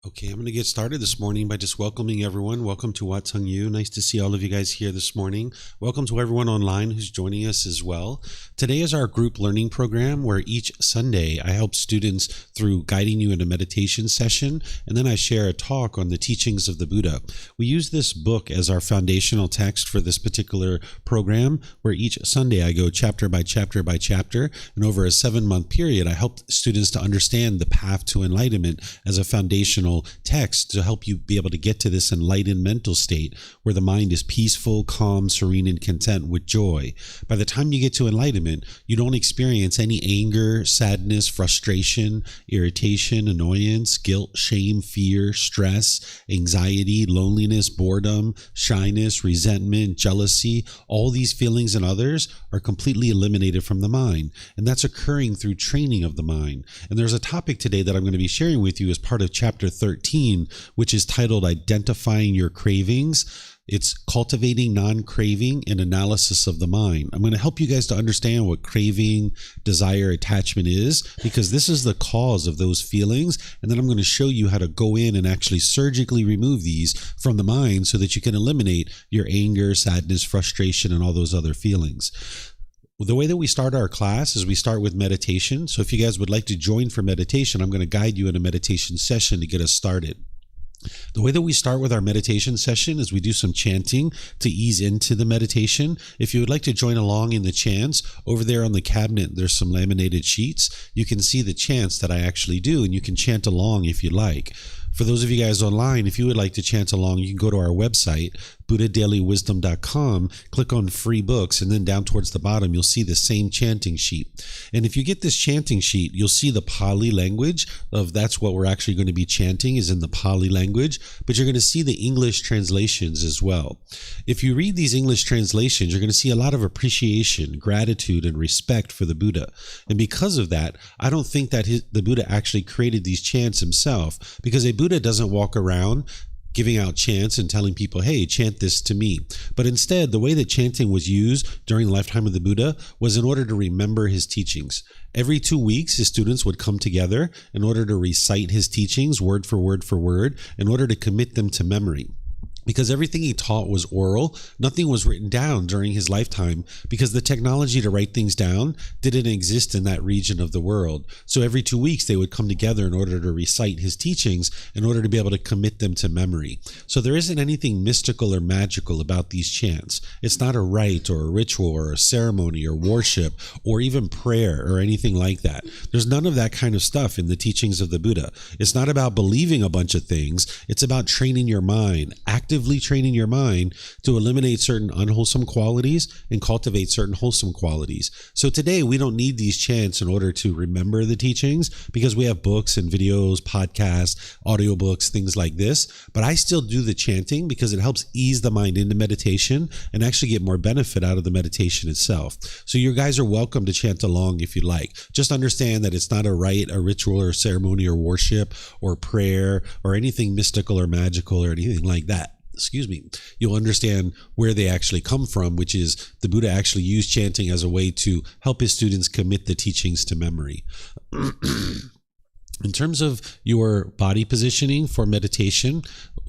Okay, I'm going to get started this morning by just welcoming everyone. Welcome to Tung. Nice to see all of you guys here this morning. Welcome to everyone online who's joining us as well. Today is our group learning program where each Sunday I help students through guiding you in a meditation session, and then I share a talk on the teachings of the Buddha. We use this book as our foundational text for this particular program, where each Sunday I go chapter by chapter by chapter, and over a 7-month period I help students to understand the path to enlightenment as a foundational text to help you be able to get to this enlightened mental state where the mind is peaceful, calm, serene, and content with joy. By the time you get to enlightenment, you don't experience any anger, sadness, frustration, irritation, annoyance, guilt, shame, fear, stress, anxiety, loneliness, boredom, shyness, resentment, jealousy. All these feelings and others are completely eliminated from the mind, and that's occurring through training of the mind. And there's a topic today that I'm going to be sharing with you as part of chapter 13, which is titled Identifying Your Cravings. It's Cultivating Non-Craving, an Analysis of the Mind. I'm going to help you guys to understand what craving, desire, attachment is, because this is the cause of those feelings. And then I'm going to show you how to go in and actually surgically remove these from the mind so that you can eliminate your anger, sadness, frustration, and all those other feelings. The way that we start our class is we start with meditation. So if you guys would like to join for meditation, I'm going to guide you in a meditation session to get us started. The way that we start with our meditation session is we do some chanting to ease into the meditation. If you would like to join along in the chants, over there on the cabinet, there's some laminated sheets. You can see the chants that I actually do, and you can chant along if you like. For those of you guys online, if you would like to chant along, you can go to our website, buddhadailywisdom.com, click on free books, and then down towards the bottom, you'll see the same chanting sheet. And if you get this chanting sheet, you'll see the Pali language of that's what we're actually going to be chanting is in the Pali language, but you're going to see the English translations as well. If you read these English translations, you're going to see a lot of appreciation, gratitude, and respect for the Buddha. And because of that, I don't think that the Buddha actually created these chants himself, because a Buddha doesn't walk around giving out chants and telling people, hey, chant this to me. But instead, the way that chanting was used during the lifetime of the Buddha was in order to remember his teachings. Every 2 weeks, his students would come together in order to recite his teachings word for word, in order to commit them to memory. Because everything he taught was oral, nothing was written down during his lifetime, because the technology to write things down didn't exist in that region of the world. So every 2 weeks they would come together in order to recite his teachings in order to be able to commit them to memory. So there isn't anything mystical or magical about these chants. It's not a rite or a ritual or a ceremony or worship or even prayer or anything like that. There's none of that kind of stuff in the teachings of the Buddha. It's not about believing a bunch of things. It's about training your mind, actively training your mind to eliminate certain unwholesome qualities and cultivate certain wholesome qualities. So today we don't need these chants in order to remember the teachings, because we have books and videos, podcasts, audiobooks, things like this. But I still do the chanting because it helps ease the mind into meditation and actually get more benefit out of the meditation itself. So you guys are welcome to chant along if you like. Just understand that it's not a rite, a ritual, or ceremony, or worship, or prayer, or anything mystical or magical or anything like that. You'll understand where they actually come from, which is the Buddha actually used chanting as a way to help his students commit the teachings to memory. In terms of your body positioning for meditation,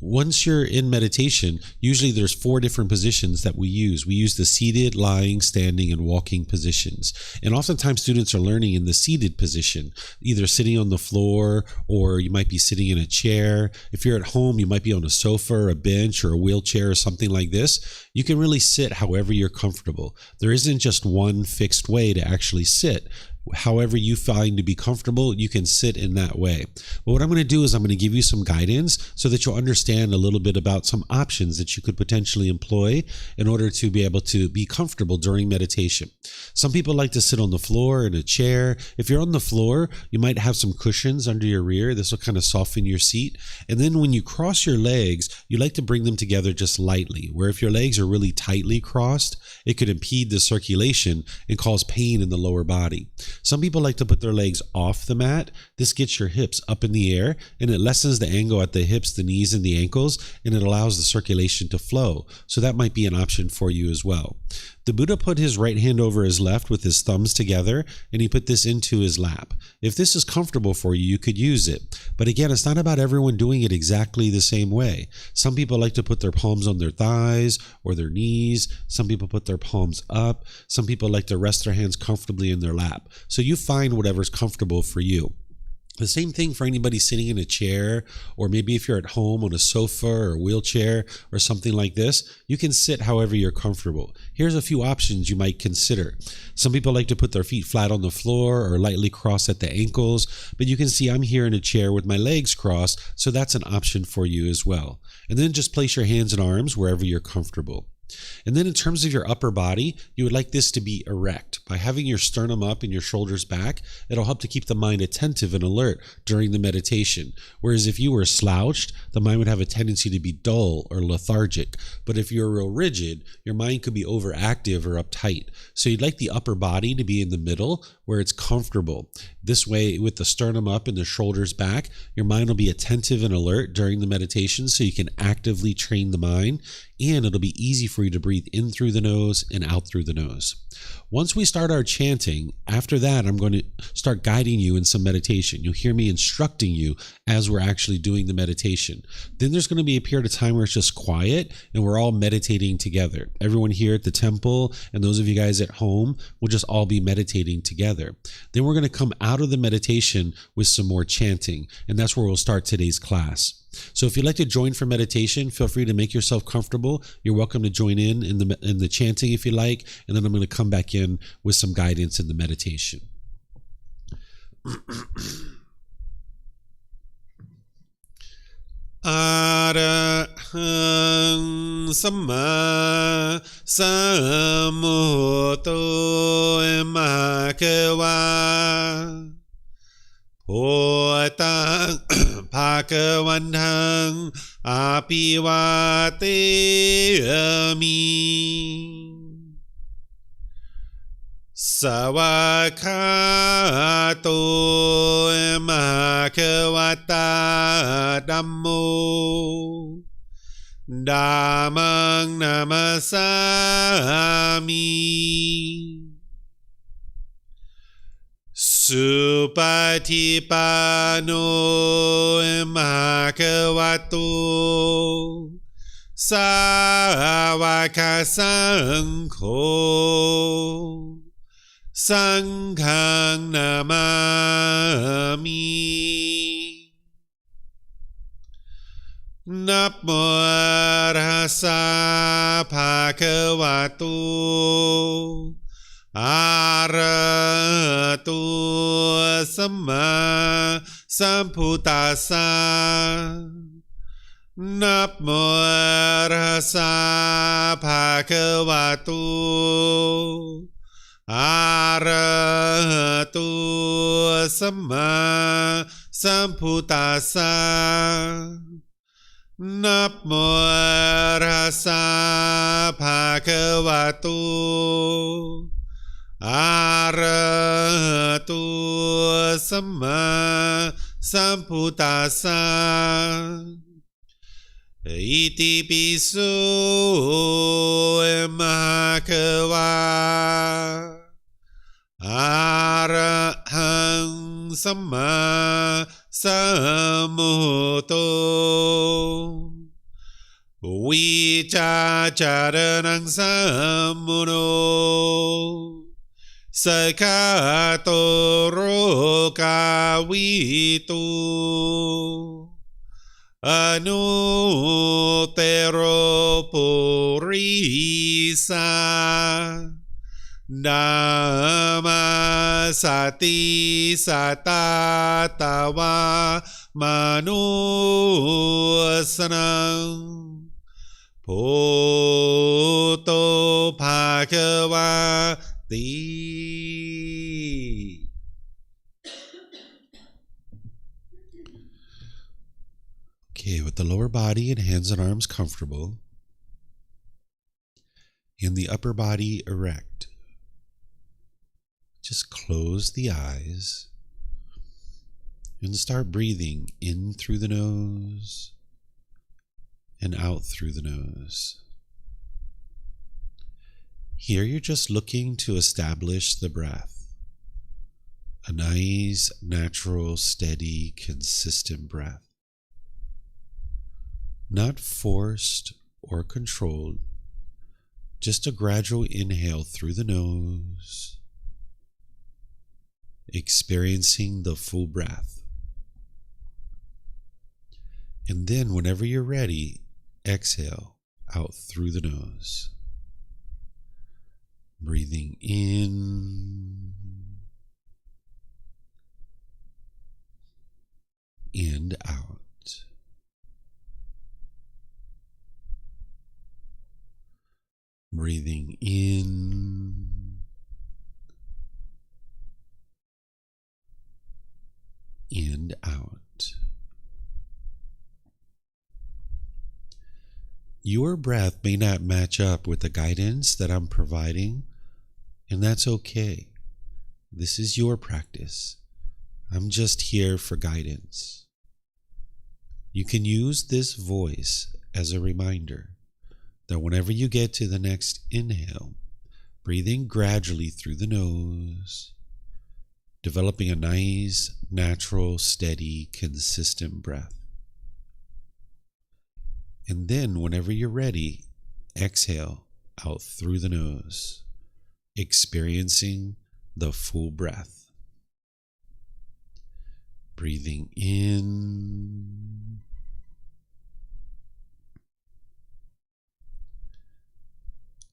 once you're in meditation, usually there's 4 different positions that we use. We use the seated, lying, standing, and walking positions. And oftentimes students are learning in the seated position, either sitting on the floor or you might be sitting in a chair. If you're at home, you might be on a sofa or a bench or a wheelchair or something like this. You can really sit however you're comfortable. There isn't just one fixed way to actually sit. However you find to be comfortable, you can sit in that way. But what I'm going to do is I'm going to give you some guidance so that you'll understand a little bit about some options that you could potentially employ in order to be able to be comfortable during meditation. Some people like to sit on the floor in a chair. If you're on the floor, you might have some cushions under your rear. This will kind of soften your seat. And then when you cross your legs, you like to bring them together just lightly, where if your legs are really tightly crossed, it could impede the circulation and cause pain in the lower body. Some people like to put their legs off the mat. This gets your hips up in the air, and it lessens the angle at the hips, the knees, and the ankles, and it allows the circulation to flow. So that might be an option for you as well. The Buddha put his right hand over his left with his thumbs together, and he put this into his lap. If this is comfortable for you, you could use it. But again, it's not about everyone doing it exactly the same way. Some people like to put their palms on their thighs or their knees. Some people put their palms up. Some people like to rest their hands comfortably in their lap. So you find whatever's comfortable for you. The same thing for anybody sitting in a chair, or maybe if you're at home on a sofa or a wheelchair or something like this, you can sit however you're comfortable. Here's a few options you might consider. Some people like to put their feet flat on the floor or lightly crossed at the ankles, but you can see I'm here in a chair with my legs crossed, so that's an option for you as well. And then just place your hands and arms wherever you're comfortable. And then in terms of your upper body, you would like this to be erect. By having your sternum up and your shoulders back, it'll help to keep the mind attentive and alert during the meditation. Whereas if you were slouched, the mind would have a tendency to be dull or lethargic. But if you're real rigid, your mind could be overactive or uptight. So you'd like the upper body to be in the middle where it's comfortable. This way, with the sternum up and the shoulders back, your mind will be attentive and alert during the meditation, so you can actively train the mind, and it'll be easy for you to breathe in through the nose and out through the nose. Once we start our chanting, after that, I'm going to start guiding you in some meditation. You'll hear me instructing you as we're actually doing the meditation. Then there's going to be a period of time where it's just quiet and we're all meditating together. Everyone here at the temple and those of you guys at home will just all be meditating together. Then we're going to come out of the meditation with some more chanting, and that's where we'll start today's class. So if you'd like to join for meditation, feel free to make yourself comfortable. You're welcome to join in the chanting if you like, and then I'm going to come back in with some guidance in the meditation. Arahang Samma Sambuddho Bhagava Bhutang Bhagavantang Apivadeyami Savakato Bhagavata Dhammo Dhammang Namasami Supatipano Bhagavato Sāvaka Saṅkho Saṅghang Namami Namo Tassa Bhagavato Arahato Samma Sambuddhassa Namo Tassa Bhagavato Arahato Samma Sambuddhassa Namo Tassa Bhagavato Arahato Samma Sambuddhassa Iti piso Bhagava Arahang Samma Sambuddho Vicacaranang Sambuddho Sakato Rokavito Anuttaro Purisa Dhamma Sati Satatava Manusanam Bhutto Bhagavati. Okay, with the lower body and hands and arms comfortable, and the upper body erect. just close the eyes and start breathing in through the nose and out through the nose. Here you're just looking to establish the breath, a nice, natural, steady, consistent breath. Not forced or controlled, just a gradual inhale through the nose, experiencing the full breath. And then whenever you're ready, exhale out through the nose. Breathing in and out. Breathing in and out. Your breath may not match up with the guidance that I'm providing, and that's okay. This is your practice. I'm just here for guidance. You can use this voice as a reminder that whenever you get to the next inhale, breathing gradually through the nose, developing a nice, natural, steady, consistent breath. And then whenever you're ready, exhale out through the nose, experiencing the full breath. Breathing in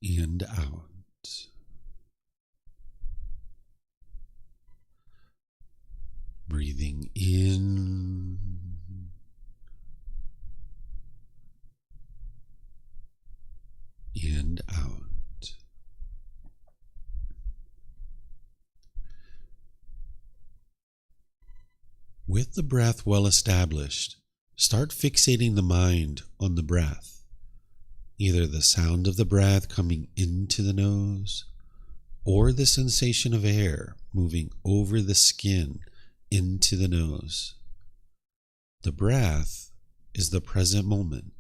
and out. Breathing in and out. With the breath well established, start fixating the mind on the breath. Either the sound of the breath coming into the nose or the sensation of air moving over the skin into the nose. The breath is the present moment.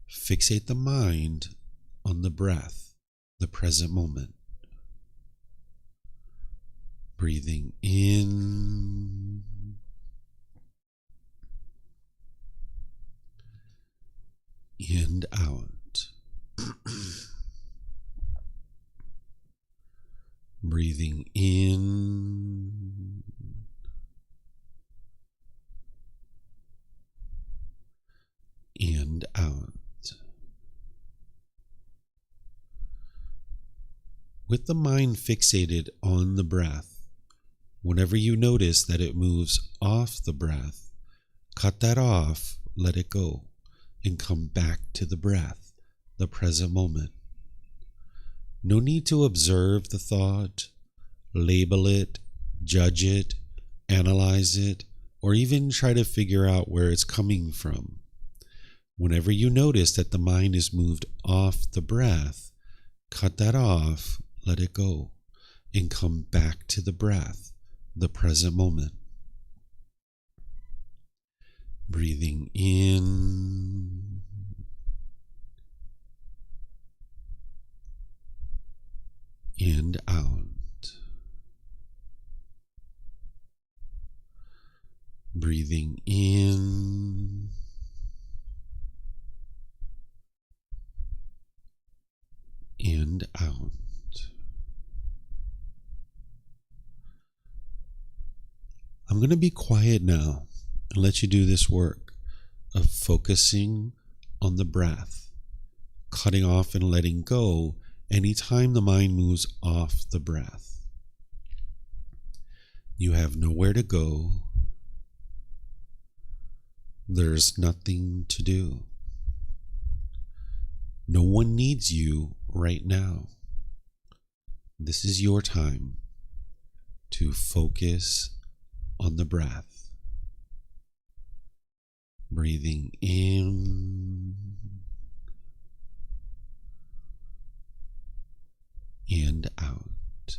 Fixate the mind on the breath, the present moment. Breathing in and out. Breathing in and out. With the mind fixated on the breath, whenever you notice that it moves off the breath, cut that off, let it go, and come back to the breath, the present moment. No need to observe the thought, label it, judge it, analyze it, or even try to figure out where it's coming from. Whenever you notice that the mind is moved off the breath, cut that off, let it go, and come back to the breath, the present moment. Breathing in and out. Breathing in and out. I'm going to be quiet now and let you do this work of focusing on the breath, cutting off and letting go anytime the mind moves off the breath. You have nowhere to go. There's nothing to do. No one needs you right now. This is your time to focus on the breath. Breathing in and out.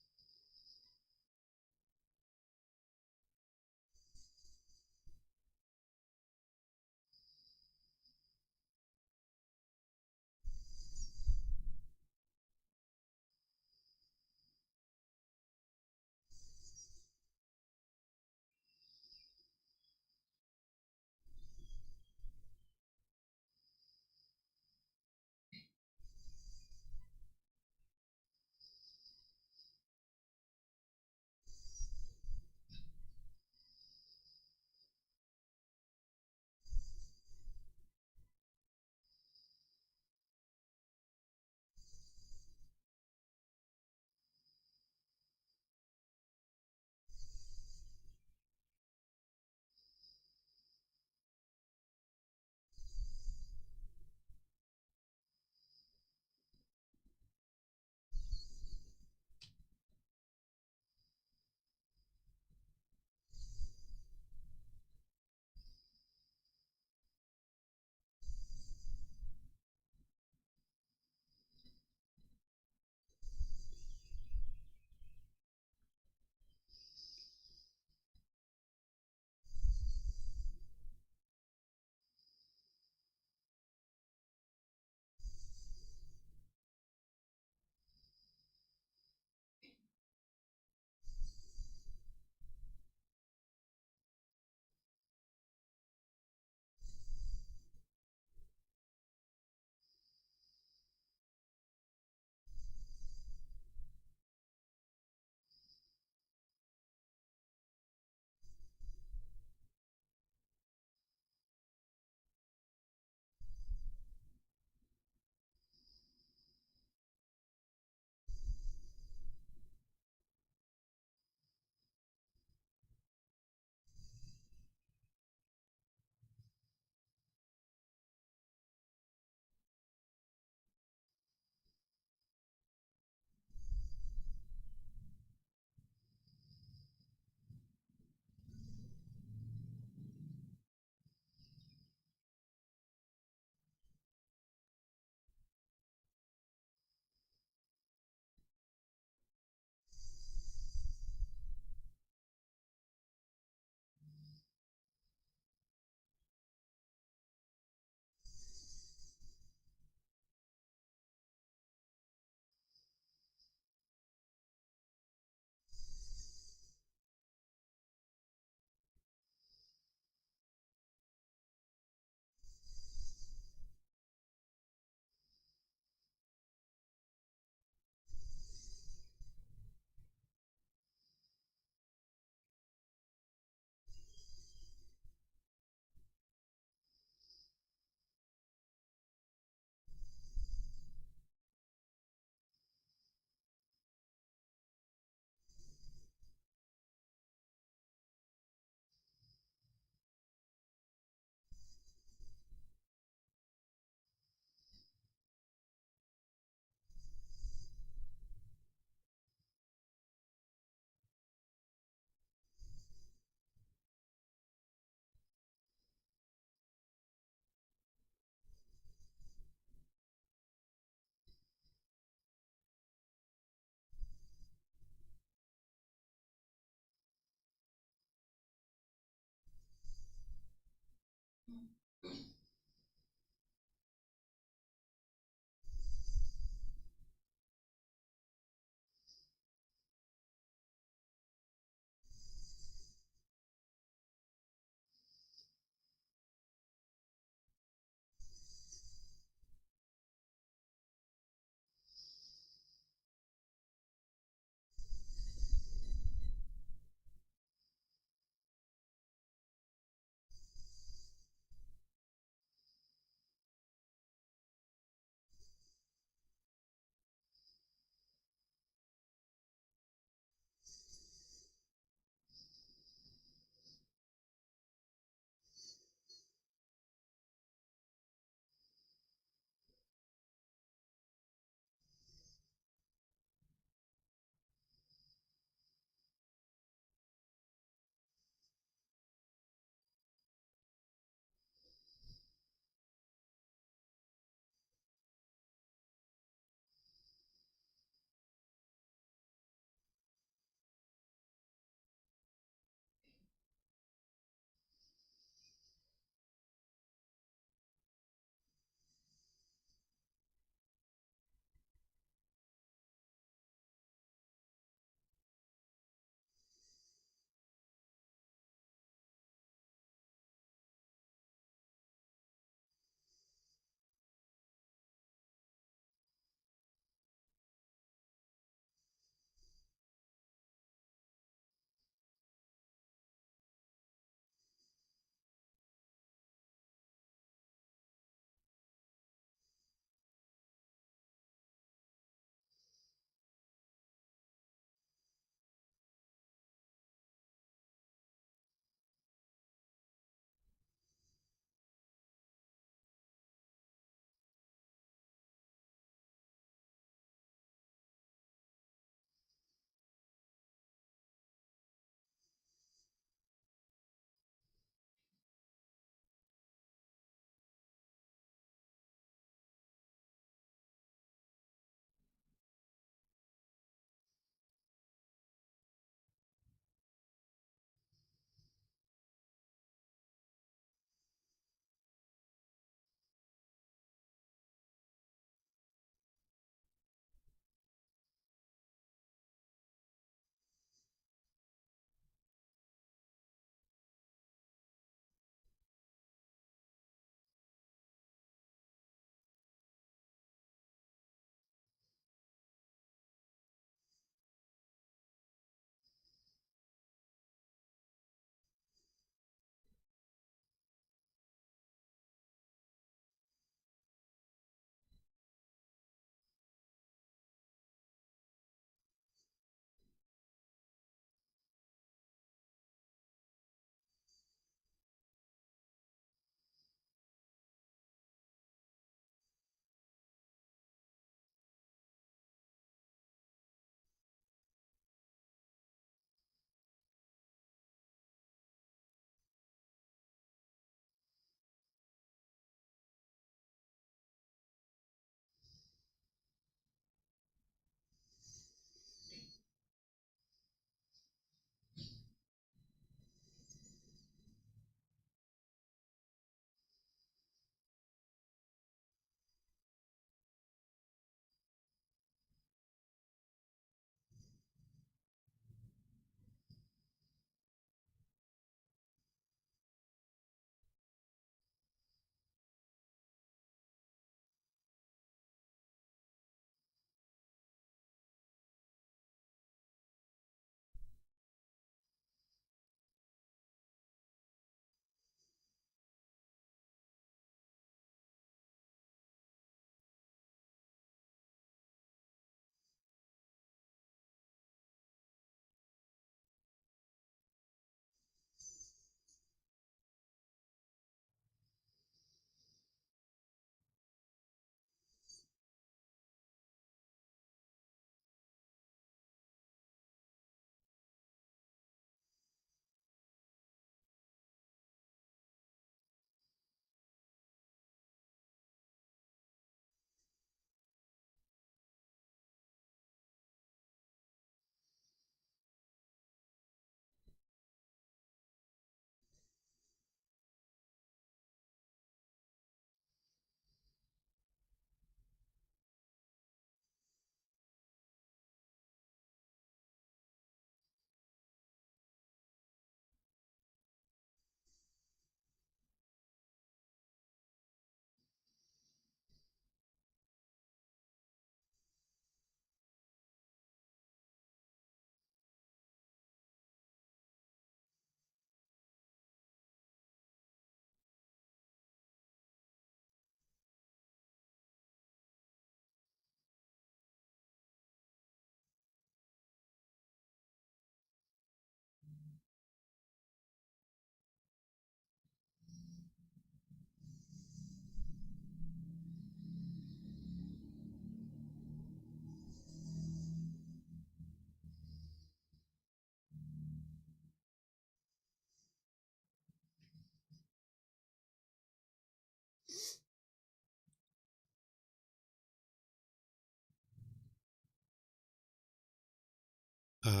อะ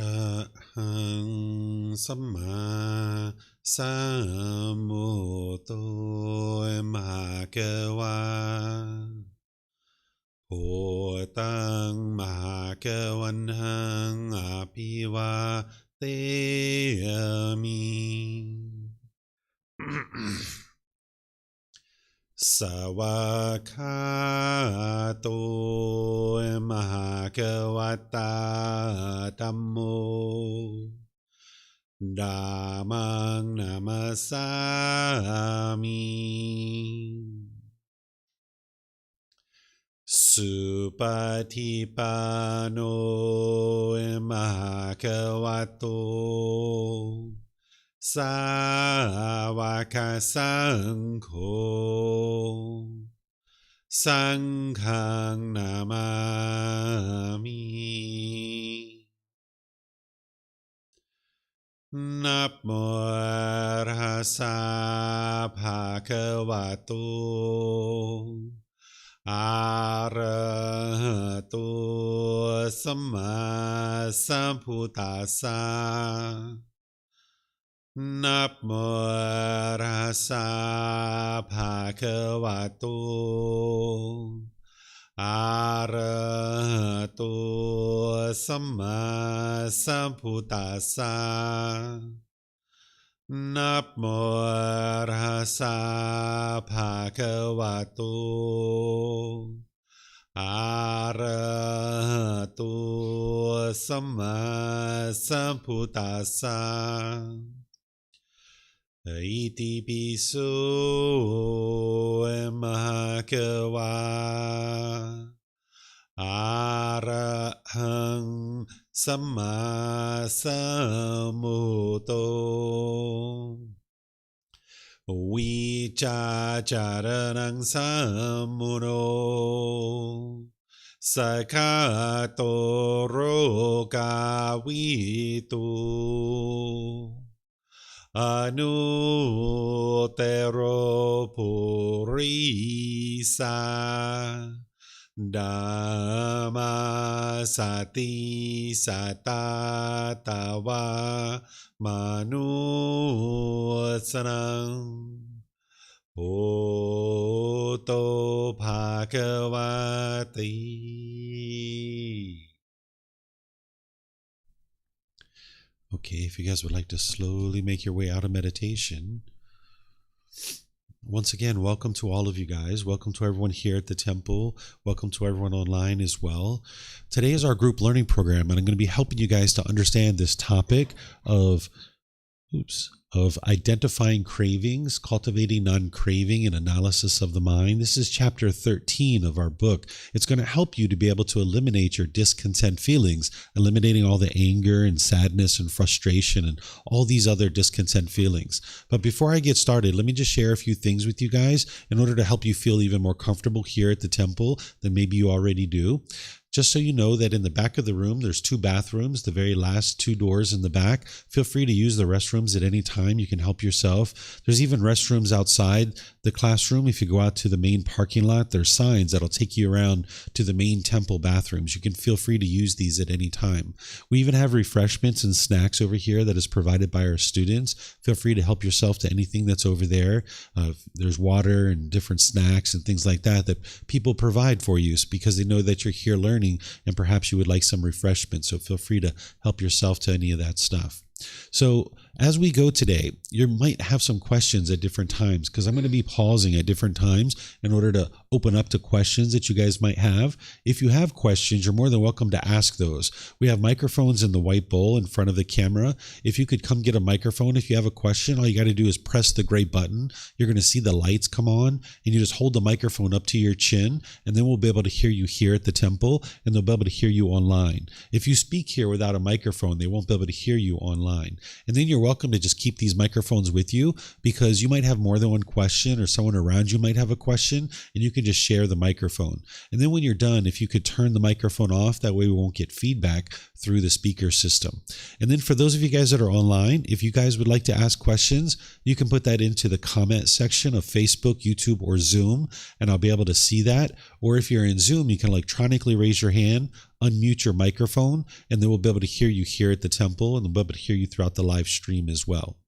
ระหังสัมมาสัมพุทโธมหาเกวาโพตังมหาเกวันหังอภิวาเตมิสวากขาโตมหาเกวัตตาธัมโมดามังนามัสสามิสุปฏิปันโนมหาเกวัตโตสาวกสังโฆสังฆังนามามินะโมตัสสะภะคะวะโตอะระหะโตสัมมาสัมพุทธัสสะนะโมตัสสะภะคะวะโตอะระหะโตสัมมาสัมพุทธัสสะนะโมตัสสะภะคะวะโตอะระหะโตสัมมาสัมพุทธัสสะอิติปิโสมหะเกวาอะระหังสัมมาสัมพุทโธวิจาจารนังสัมมุโนสัคคาโตโรกาวิตุอนุเตโรปุริสาดามาสติสัตตาตาวามนุสนังโอโตภะคะวะติ Okay, if you guys would like to slowly make your way out of meditation, once again, welcome to all of you guys. Welcome to everyone here at the temple. Welcome to everyone online as well. Today is our group learning program, and I'm going to be helping you guys to understand this topic of identifying cravings, cultivating non-craving, and analysis of the mind. This is chapter 13 of our book. It's going to help you to be able to eliminate your discontent feelings, eliminating all the anger and sadness and frustration and all these other discontent feelings. But before I get started, let me just share a few things with you guys in order to help you feel even more comfortable here at the temple than maybe you already do. Just so you know that in the back of the room, there's 2 bathrooms, the very last 2 doors in the back. Feel free to use the restrooms at any time. You can help yourself. There's even restrooms outside the classroom. If you go out to the main parking lot, there's signs that'll take you around to the main temple bathrooms. You can feel free to use these at any time. We even have refreshments and snacks over here that is provided by our students. Feel free to help yourself to anything that's over there. There's water and different snacks and things like that people provide for you because they know that you're here learning and perhaps you would like some refreshment. So feel free to help yourself to any of that stuff. So as we go today, you might have some questions at different times because I'm going to be pausing at different times in order to open up to questions that you guys might have. If you have questions, you're more than welcome to ask those. We have microphones in the white bowl in front of the camera. If you could come get a microphone, if you have a question, all you got to do is press the gray button. You're going to see the lights come on and you just hold the microphone up to your chin and then we'll be able to hear you here at the temple and they'll be able to hear you online. If you speak here without a microphone, they won't be able to hear you online. And then you're welcome to just keep these microphones with you because you might have more than one question or someone around you might have a question and you can just share the microphone. And then when you're done, if you could turn the microphone off, that way we won't get feedback through the speaker system. And then for those of you guys that are online, if you guys would like to ask questions, you can put that into the comment section of Facebook, YouTube, or Zoom, and I'll be able to see that. Or if you're in Zoom, you can electronically raise your hand. unmute your microphone, and then we'll be able to hear you here at the temple, and we'll be able to hear you throughout the live stream as well.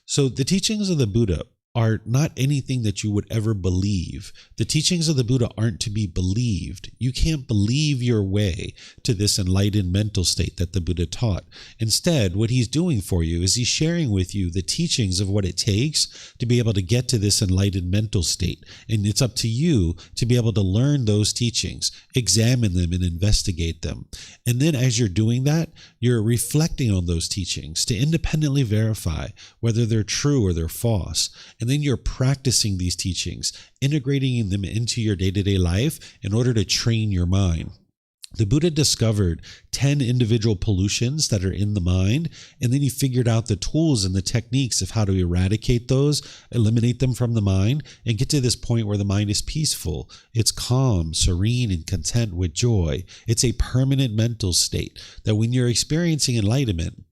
So the teachings of the Buddha are not anything that you would ever believe. The teachings of the Buddha aren't to be believed. You can't believe your way to this enlightened mental state that the Buddha taught. Instead, what he's doing for you is he's sharing with you the teachings of what it takes to be able to get to this enlightened mental state. And it's up to you to be able to learn those teachings, examine them, and investigate them. And then as you're doing that, you're reflecting on those teachings to independently verify whether they're true or they're false. And then you're practicing these teachings, integrating them into your day-to-day life in order to train your mind. The Buddha discovered 10 individual pollutions that are in the mind, and then he figured out the tools and the techniques of how to eradicate those, eliminate them from the mind, and get to this point where the mind is peaceful. It's calm, serene, and content with joy. It's a permanent mental state that when you're experiencing enlightenment,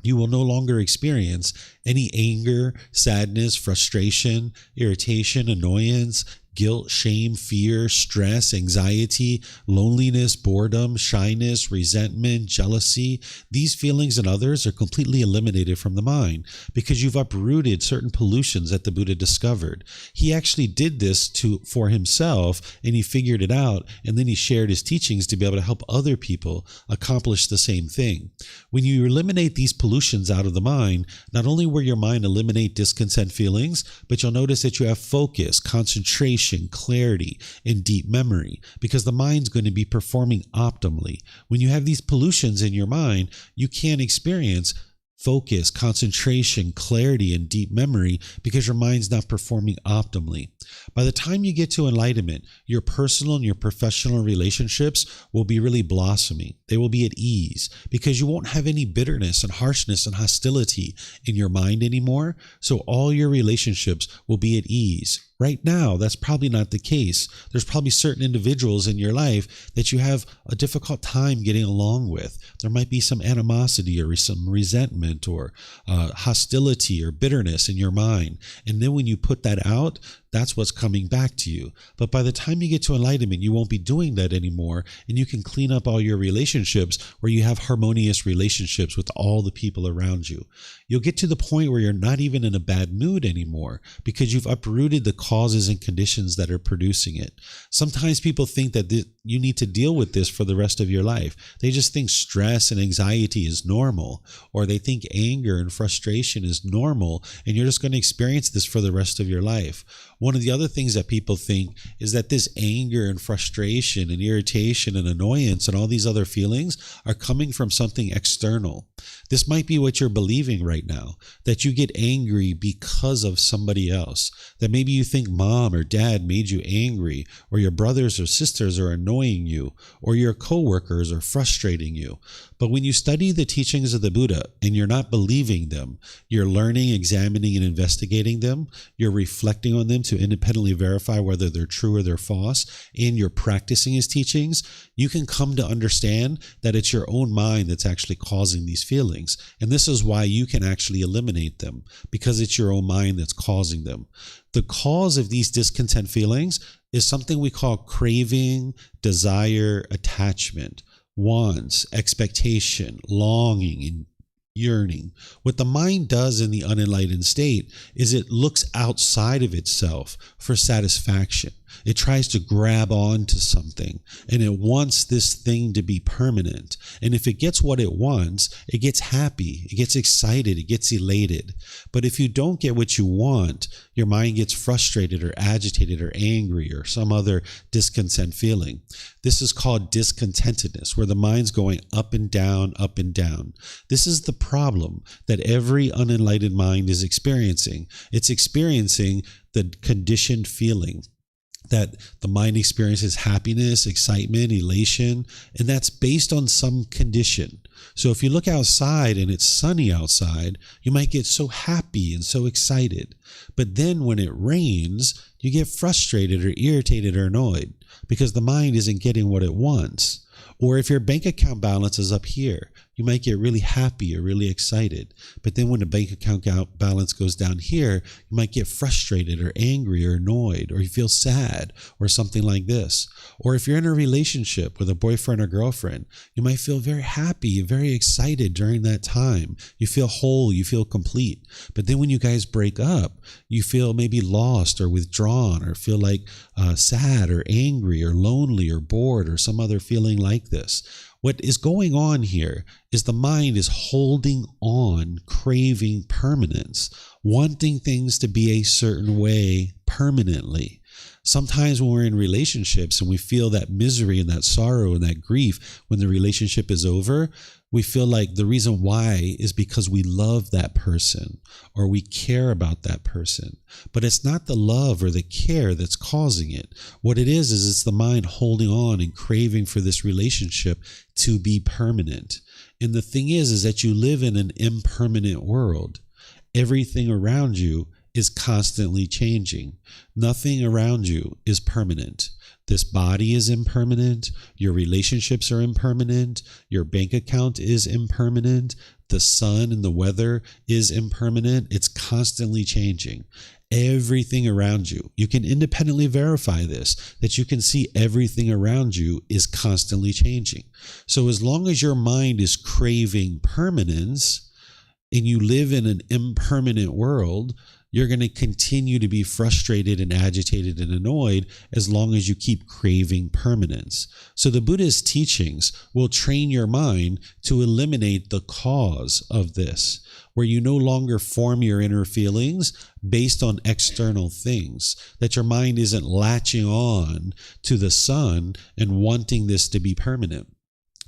you will no longer experience any anger, sadness, frustration, irritation, annoyance, guilt, shame, fear, stress, anxiety, loneliness, boredom, shyness, resentment, jealousy. These feelings and others are completely eliminated from the mind because you've uprooted certain pollutions that the Buddha discovered. He actually did this for himself, and he figured it out, and then he shared his teachings to be able to help other people accomplish the same thing. When you eliminate these pollutions out of the mind, not only will your mind eliminate discontent feelings, but you'll notice that you have focus, concentration, clarity, and deep memory, because the mind's going to be performing optimally. When you have these pollutions in your mind, you can't experience focus, concentration, clarity, and deep memory because your mind's not performing optimally. By the time you get to enlightenment, your personal and your professional relationships will be really blossoming. They will be at ease because you won't have any bitterness and harshness and hostility in your mind anymore. So all your relationships will be at ease. Right now, that's probably not the case. There's probably certain individuals in your life that you have a difficult time getting along with. There might be some animosity or some resentment or hostility or bitterness in your mind. And then when you put that out, that's what's coming back to you. But by the time you get to enlightenment, you won't be doing that anymore, and you can clean up all your relationships where you have harmonious relationships with all the people around you. You'll get to the point where you're not even in a bad mood anymore because you've uprooted the causes and conditions that are producing it. Sometimes people think that you need to deal with this for the rest of your life. They just think stress and anxiety is normal, or they think anger and frustration is normal, and you're just going to experience this for the rest of your life. One of the other things that people think is that this anger and frustration and irritation and annoyance and all these other feelings are coming from something external. This might be what you're believing right now, that you get angry because of somebody else, that maybe you think mom or dad made you angry, or your brothers or sisters are annoying you, or your coworkers are frustrating you. But when you study the teachings of the Buddha and you're not believing them, you're learning, examining, and investigating them, you're reflecting on them to independently verify whether they're true or they're false, and you're practicing his teachings, you can come to understand that it's your own mind that's actually causing these feelings. And this is why you can actually eliminate them, because it's your own mind that's causing them. The cause of these discontent feelings is something we call craving, desire, attachment, wants, expectation, longing, and yearning. What the mind does in the unenlightened state is it looks outside of itself for satisfaction. It tries to grab on to something, and it wants this thing to be permanent. And if it gets what it wants, it gets happy, it gets excited, it gets elated. But if you don't get what you want, your mind gets frustrated or agitated or angry or some other discontent feeling. This is called discontentedness, where the mind's going up and down, up and down. This is the problem that every unenlightened mind is experiencing. It's experiencing the conditioned feeling that the mind experiences happiness, excitement, elation, and that's based on some condition. So if you look outside and it's sunny outside, you might get so happy and so excited. But then when it rains, you get frustrated or irritated or annoyed because the mind isn't getting what it wants. Or if your bank account balance is up here, you might get really happy or really excited. But then when the bank account balance goes down here, you might get frustrated or angry or annoyed, or you feel sad or something like this. Or if you're in a relationship with a boyfriend or girlfriend, you might feel very happy, very excited during that time. You feel whole, you feel complete. But then when you guys break up, you feel maybe lost or withdrawn, or feel like sad or angry or lonely or bored or some other feeling like this. What is going on here is the mind is holding on, craving permanence, wanting things to be a certain way permanently. Sometimes when we're in relationships and we feel that misery and that sorrow and that grief when the relationship is over, we feel like the reason why is because we love that person or we care about that person. But it's not the love or the care that's causing it. What it is it's the mind holding on and craving for this relationship to be permanent. And the thing is that you live in an impermanent world. Everything around you is constantly changing. Nothing around you is permanent. This body is impermanent. Your relationships are impermanent. Your bank account is impermanent. The sun and the weather is impermanent. It's constantly changing. Everything around you, you can independently verify this, that you can see everything around you is constantly changing. So as long as your mind is craving permanence and you live in an impermanent world, you're going to continue to be frustrated and agitated and annoyed as long as you keep craving permanence. So the Buddha's teachings will train your mind to eliminate the cause of this, where you no longer form your inner feelings based on external things, that your mind isn't latching on to the sun and wanting this to be permanent.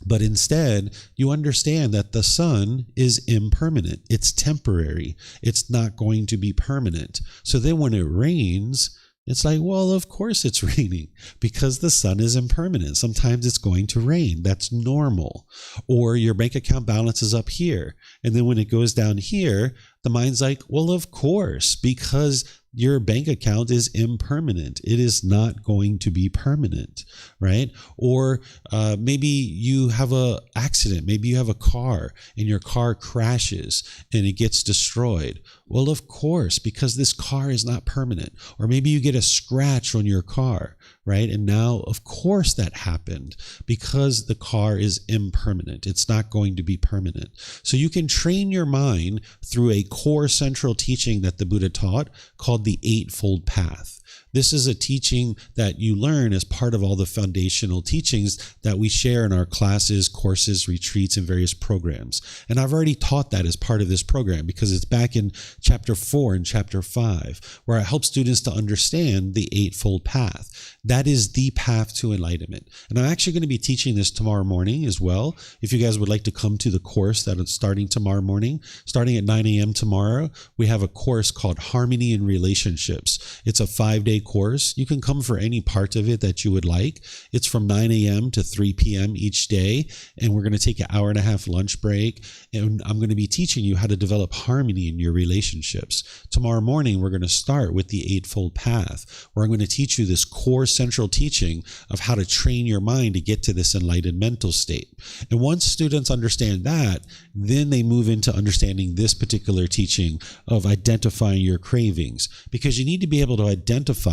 But instead, you understand that the sun is impermanent. It's temporary. It's not going to be permanent. So then when it rains, it's like, well, of course it's raining because the sun is impermanent. Sometimes it's going to rain. That's normal. Or your bank account balance is up here. And then when it goes down here, the mind's like, well, of course, because your bank account is impermanent. It is not going to be permanent, right? Or maybe you have an accident. Maybe you have a car and your car crashes and it gets destroyed. Well, of course, because this car is not permanent. Or maybe you get a scratch on your car, right? And now, of course, that happened because the car is impermanent. It's not going to be permanent. So you can train your mind through a core central teaching that the Buddha taught called the Eightfold Path. This is a teaching that you learn as part of all the foundational teachings that we share in our classes, courses, retreats, and various programs. And I've already taught that as part of this program because it's back in chapter 4 and chapter 5, where I help students to understand the Eightfold Path. That is the path to enlightenment. And I'm actually going to be teaching this tomorrow morning as well. If you guys would like to come to the course that is starting tomorrow morning, starting at 9 a.m. tomorrow, we have a course called Harmony in Relationships. It's a 5-day course. You can come for any part of it that you would like. It's from 9 a.m. to 3 p.m. each day, and we're going to take an hour-and-a-half lunch break, and I'm going to be teaching you how to develop harmony in your relationships. Tomorrow morning, we're going to start with the Eightfold Path, where I'm going to teach you this core central teaching of how to train your mind to get to this enlightened mental state. And once students understand that, then they move into understanding this particular teaching of identifying your cravings, because you need to be able to identify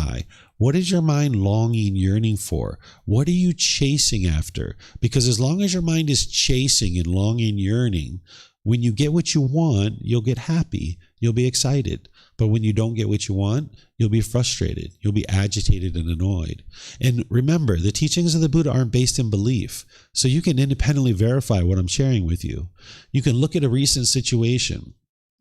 what is your mind longing, yearning for? What are you chasing after? Because as long as your mind is chasing and longing, yearning, when you get what you want, you'll get happy. You'll be excited. But when you don't get what you want, you'll be frustrated. You'll be agitated and annoyed. And remember, the teachings of the Buddha aren't based in belief. So you can independently verify what I'm sharing with you. You can look at a recent situation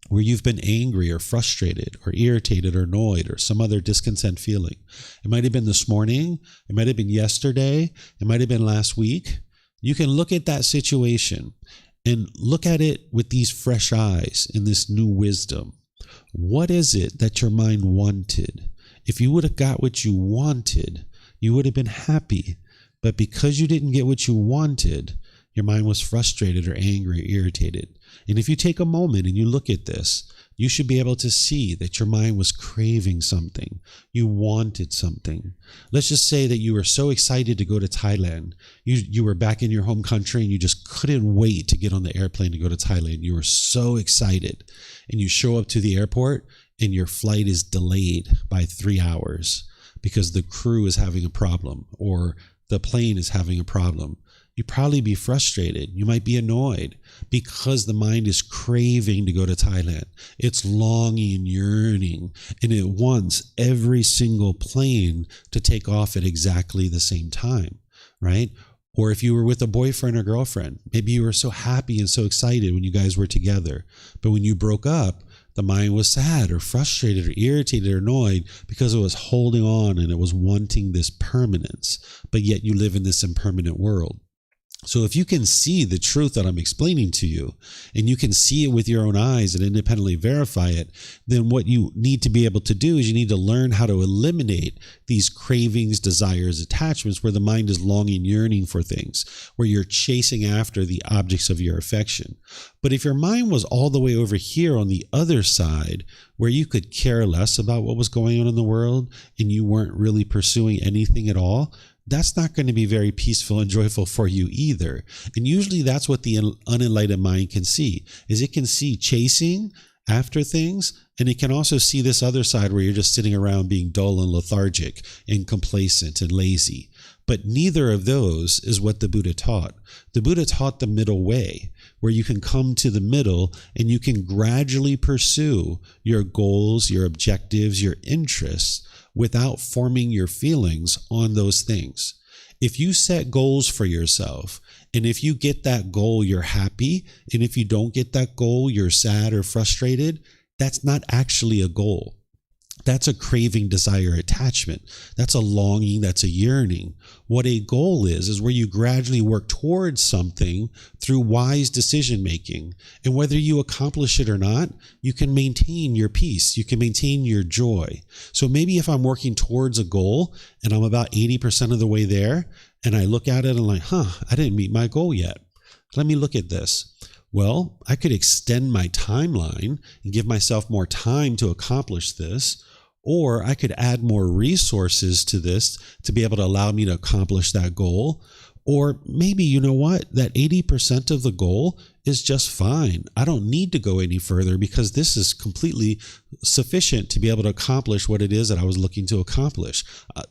where you've been angry or frustrated or irritated or annoyed or some other discontent feeling. It might have been this morning. It might have been yesterday. It might have been last week. You can look at that situation and look at it with these fresh eyes and this new wisdom. What is it that your mind wanted? If you would have got what you wanted, you would have been happy. But because you didn't get what you wanted, your mind was frustrated or angry or irritated. And if you take a moment and you look at this, you should be able to see that your mind was craving something. You wanted something. Let's just say that you were so excited to go to Thailand. You were back in your home country and you just couldn't wait to get on the airplane to go to Thailand. You were so excited. And you show up to the airport and your flight is delayed by 3 hours because the crew is having a problem or the plane is having a problem. You'd probably be frustrated. You might be annoyed because the mind is craving to go to Thailand. It's longing and yearning, and it wants every single plane to take off at exactly the same time, right? Or if you were with a boyfriend or girlfriend, maybe you were so happy and so excited when you guys were together, but when you broke up, the mind was sad or frustrated or irritated or annoyed because it was holding on and it was wanting this permanence, but yet you live in this impermanent world. So if you can see the truth that I'm explaining to you, and you can see it with your own eyes and independently verify it, then what you need to be able to do is you need to learn how to eliminate these cravings, desires, attachments where the mind is longing, yearning for things, where you're chasing after the objects of your affection. But if your mind was all the way over here on the other side, where you could care less about what was going on in the world and you weren't really pursuing anything at all, that's not going to be very peaceful and joyful for you either. And usually that's what the unenlightened mind can see, is it can see chasing after things, and it can also see this other side where you're just sitting around being dull and lethargic and complacent and lazy. But neither of those is what the Buddha taught. The Buddha taught the middle way, where you can come to the middle and you can gradually pursue your goals, your objectives, your interests, without forming your feelings on those things. If you set goals for yourself, and if you get that goal, you're happy, and if you don't get that goal, you're sad or frustrated, that's not actually a goal. That's a craving, desire, attachment. That's a longing, that's a yearning. What a goal is where you gradually work towards something through wise decision making. And whether you accomplish it or not, you can maintain your peace. You can maintain your joy. So maybe if I'm working towards a goal and I'm about 80% of the way there, and I look at it and I'm like, I didn't meet my goal yet. Let me look at this. Well, I could extend my timeline and give myself more time to accomplish this, or I could add more resources to this to be able to allow me to accomplish that goal. Or maybe, you know what, that 80% of the goal is just fine. I don't need to go any further because this is completely sufficient to be able to accomplish what it is that I was looking to accomplish.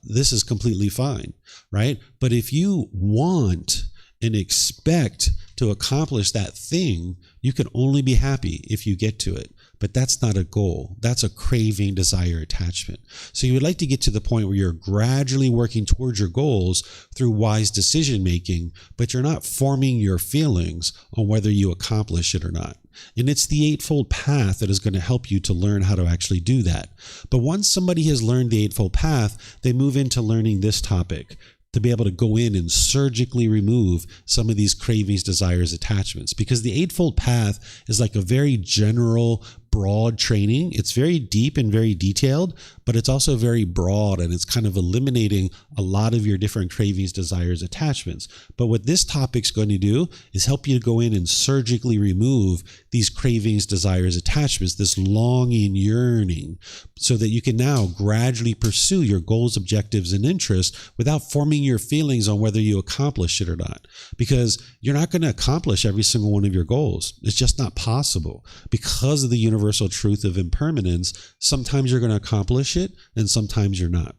This is completely fine, right? But if you want and expect to accomplish that thing, you can only be happy if you get to it. But that's not a goal. That's a craving, desire, attachment. So you would like to get to the point where you're gradually working towards your goals through wise decision making, but you're not forming your feelings on whether you accomplish it or not. And it's the Eightfold Path that is going to help you to learn how to actually do that. But once somebody has learned the Eightfold Path, they move into learning this topic, to be able to go in and surgically remove some of these cravings, desires, attachments. Because the Eightfold Path is like a very general, broad training. It's very deep and very detailed, but it's also very broad, and it's kind of eliminating a lot of your different cravings, desires, attachments. But what this topic's going to do is help you to go in and surgically remove these cravings, desires, attachments, this longing, yearning, so that you can now gradually pursue your goals, objectives, and interests without forming your feelings on whether you accomplish it or not. Because you're not going to accomplish every single one of your goals. It's just not possible. Because of the universal truth of impermanence, sometimes you're going to accomplish it and sometimes you're not.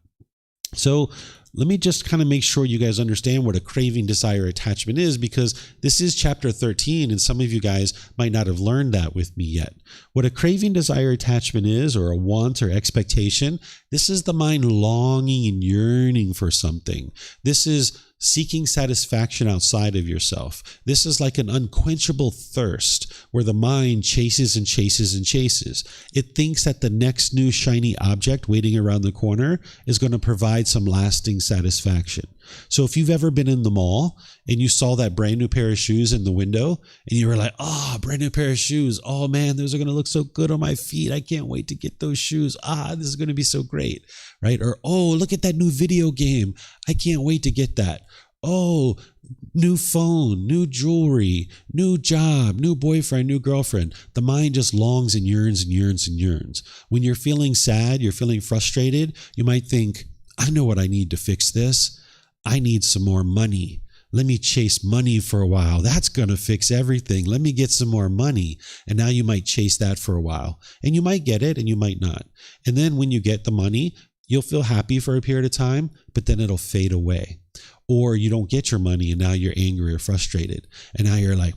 So let me just kind of make sure you guys understand what a craving, desire, attachment is, because this is chapter 13 and some of you guys might not have learned that with me yet. What a craving, desire, attachment is, or a want or expectation, this is the mind longing and yearning for something. This is seeking satisfaction outside of yourself. This is like an unquenchable thirst where the mind chases and chases and chases. It thinks that the next new shiny object waiting around the corner is going to provide some lasting satisfaction. So if you've ever been in the mall and you saw that brand new pair of shoes in the window and you were like, brand new pair of shoes. Oh man, those are going to look so good on my feet. I can't wait to get those shoes. This is going to be so great, right? Or, oh, look at that new video game. I can't wait to get that. Oh, new phone, new jewelry, new job, new boyfriend, new girlfriend. The mind just longs and yearns and yearns and yearns. When you're feeling sad, you're feeling frustrated, you might think, I know what I need to fix this. I need some more money. Let me chase money for a while. That's going to fix everything. Let me get some more money. And now you might chase that for a while. And you might get it and you might not. And then when you get the money, you'll feel happy for a period of time, but then it'll fade away. Or you don't get your money and now you're angry or frustrated. And now you're like,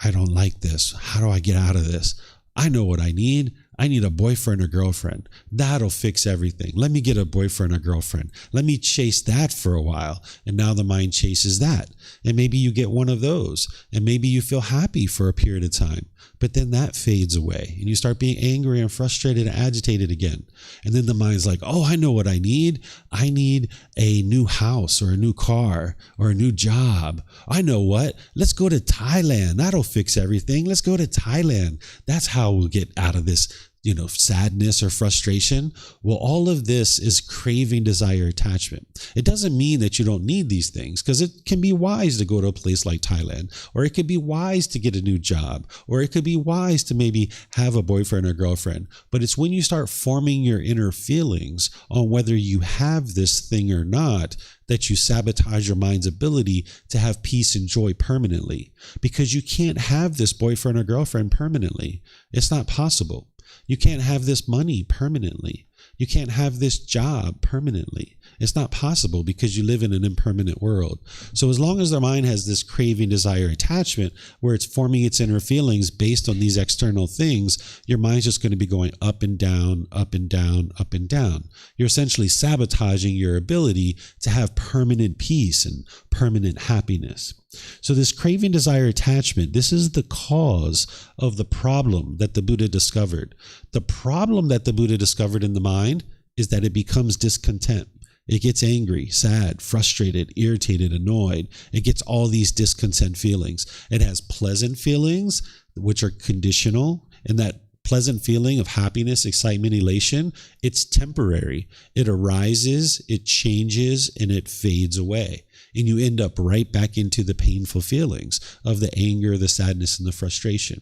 I don't like this. How do I get out of this? I know what I need. I need a boyfriend or girlfriend. That'll fix everything. Let me get a boyfriend or girlfriend. Let me chase that for a while. And now the mind chases that. And maybe you get one of those. And maybe you feel happy for a period of time. But then that fades away. And you start being angry and frustrated and agitated again. And then the mind's like, oh, I know what I need. I need a new house or a new car or a new job. I know what. Let's go to Thailand. That'll fix everything. Let's go to Thailand. That's how we'll get out of this sadness or frustration. Well, all of this is craving, desire, attachment. It doesn't mean that you don't need these things, because it can be wise to go to a place like Thailand, or it could be wise to get a new job, or it could be wise to maybe have a boyfriend or girlfriend. But it's when you start forming your inner feelings on whether you have this thing or not that you sabotage your mind's ability to have peace and joy permanently, because you can't have this boyfriend or girlfriend permanently. It's not possible. You can't have this money permanently. You can't have this job permanently. It's not possible, because you live in an impermanent world. So as long as the mind has this craving, desire, attachment, where it's forming its inner feelings based on these external things, your mind's just going to be going up and down, up and down, up and down. You're essentially sabotaging your ability to have permanent peace and permanent happiness. So this craving, desire, attachment, this is the cause of the problem that the Buddha discovered. The problem that the Buddha discovered in the mind is that it becomes discontent. It gets angry, sad, frustrated, irritated, annoyed. It gets all these discontent feelings. It has pleasant feelings, which are conditional, and that pleasant feeling of happiness, excitement, elation, it's temporary. It arises, it changes, and it fades away. And you end up right back into the painful feelings of the anger, the sadness, and the frustration.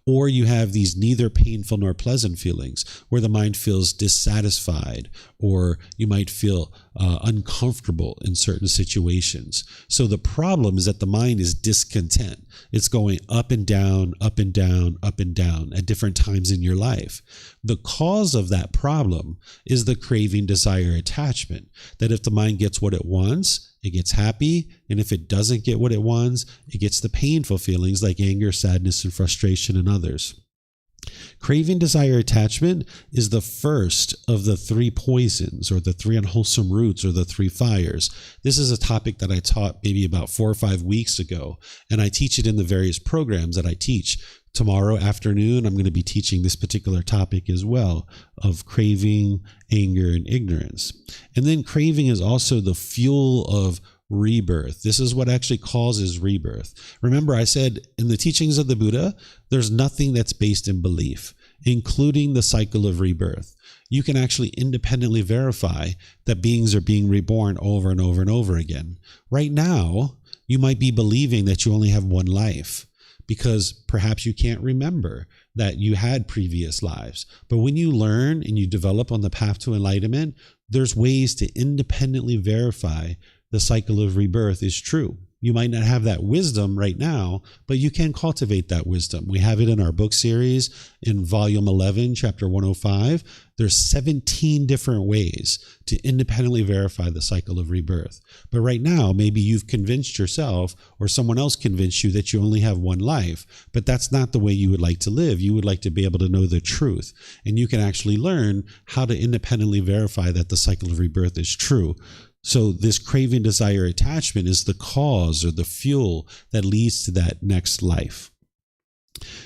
Or you have these neither painful nor pleasant feelings where the mind feels dissatisfied, or you might feel uncomfortable in certain situations. So the problem is that the mind is discontent. It's going up and down, up and down, up and down at different times in your life. The cause of that problem is the craving, desire, attachment. That if the mind gets what it wants, it gets happy, and if it doesn't get what it wants, it gets the painful feelings like anger, sadness, and frustration, and others. Craving, desire, attachment is the first of the three poisons, or the three unwholesome roots, or the three fires. This is a topic that I taught maybe about 4 or 5 weeks ago, and I teach it in the various programs that I teach. Tomorrow afternoon, I'm going to be teaching this particular topic as well, of craving, anger, and ignorance. And then craving is also the fuel of rebirth. This is what actually causes rebirth. Remember, I said in the teachings of the Buddha, there's nothing that's based in belief, including the cycle of rebirth. You can actually independently verify that beings are being reborn over and over and over again. Right now, you might be believing that you only have one life, because perhaps you can't remember that you had previous lives. But when you learn and you develop on the path to enlightenment, there's ways to independently verify the cycle of rebirth is true. You might not have that wisdom right now, but you can cultivate that wisdom. We have it in our book series in volume 11, chapter 105. There's 17 different ways to independently verify the cycle of rebirth. But right now, maybe you've convinced yourself, or someone else convinced you, that you only have one life, but that's not the way you would like to live. You would like to be able to know the truth, and you can actually learn how to independently verify that the cycle of rebirth is true. So this craving, desire, attachment is the cause or the fuel that leads to that next life.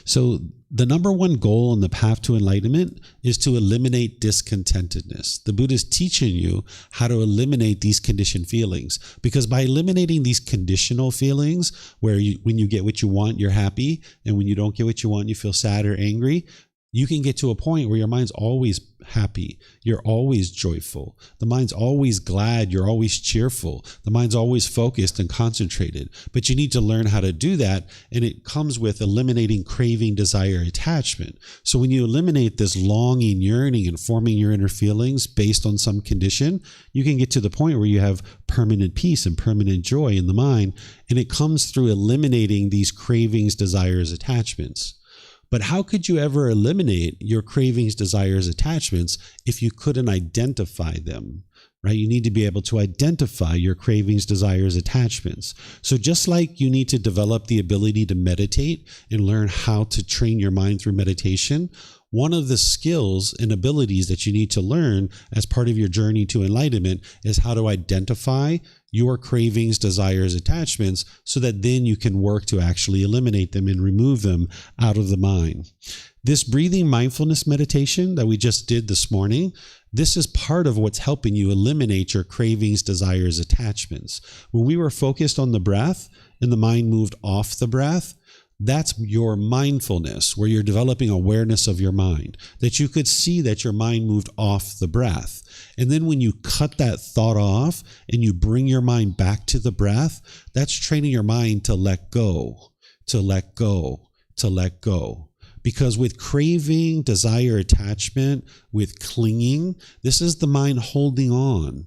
So the number one goal in the path to enlightenment is to eliminate discontentedness. The Buddha is teaching you how to eliminate these conditioned feelings, because by eliminating these conditional feelings, where when you get what you want, you're happy, and when you don't get what you want, you feel sad or angry, You can get to a point where your mind's always happy. You're always joyful. The mind's always glad. You're always cheerful. The mind's always focused and concentrated. But you need to learn how to do that. And it comes with eliminating craving, desire, attachment. So when you eliminate this longing, yearning, and forming your inner feelings based on some condition, you can get to the point where you have permanent peace and permanent joy in the mind. And it comes through eliminating these cravings, desires, attachments. But how could you ever eliminate your cravings, desires, attachments if you couldn't identify them, right? You need to be able to identify your cravings, desires, attachments. So just like you need to develop the ability to meditate and learn how to train your mind through meditation, one of the skills and abilities that you need to learn as part of your journey to enlightenment is how to identify your cravings, desires, attachments, so that then you can work to actually eliminate them and remove them out of the mind. This breathing mindfulness meditation that we just did this morning, this is part of what's helping you eliminate your cravings, desires, attachments. When we were focused on the breath and the mind moved off the breath, that's your mindfulness, where you're developing awareness of your mind, that you could see that your mind moved off the breath. And then when you cut that thought off and you bring your mind back to the breath, that's training your mind to let go, to let go, to let go. Because with craving, desire, attachment, with clinging, this is the mind holding on.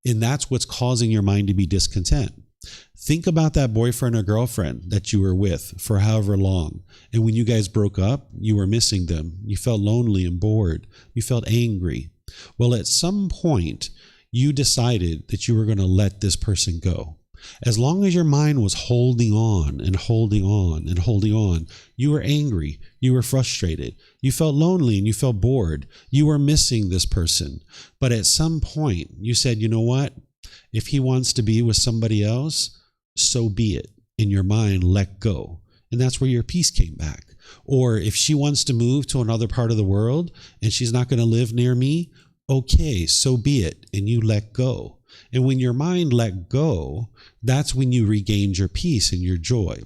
And that's what's causing your mind to be discontent. Think about that boyfriend or girlfriend that you were with for however long. And when you guys broke up, you were missing them. You felt lonely and bored. You felt angry. Well, at some point, you decided that you were going to let this person go. As long as your mind was holding on and holding on and holding on, you were angry. You were frustrated. You felt lonely and you felt bored. You were missing this person. But at some point, you said, you know what? If he wants to be with somebody else, so be it. In your mind, let go. And that's where your peace came back. Or if she wants to move to another part of the world and she's not going to live near me, okay, so be it. And you let go. And when your mind let go, that's when you regained your peace and your joy.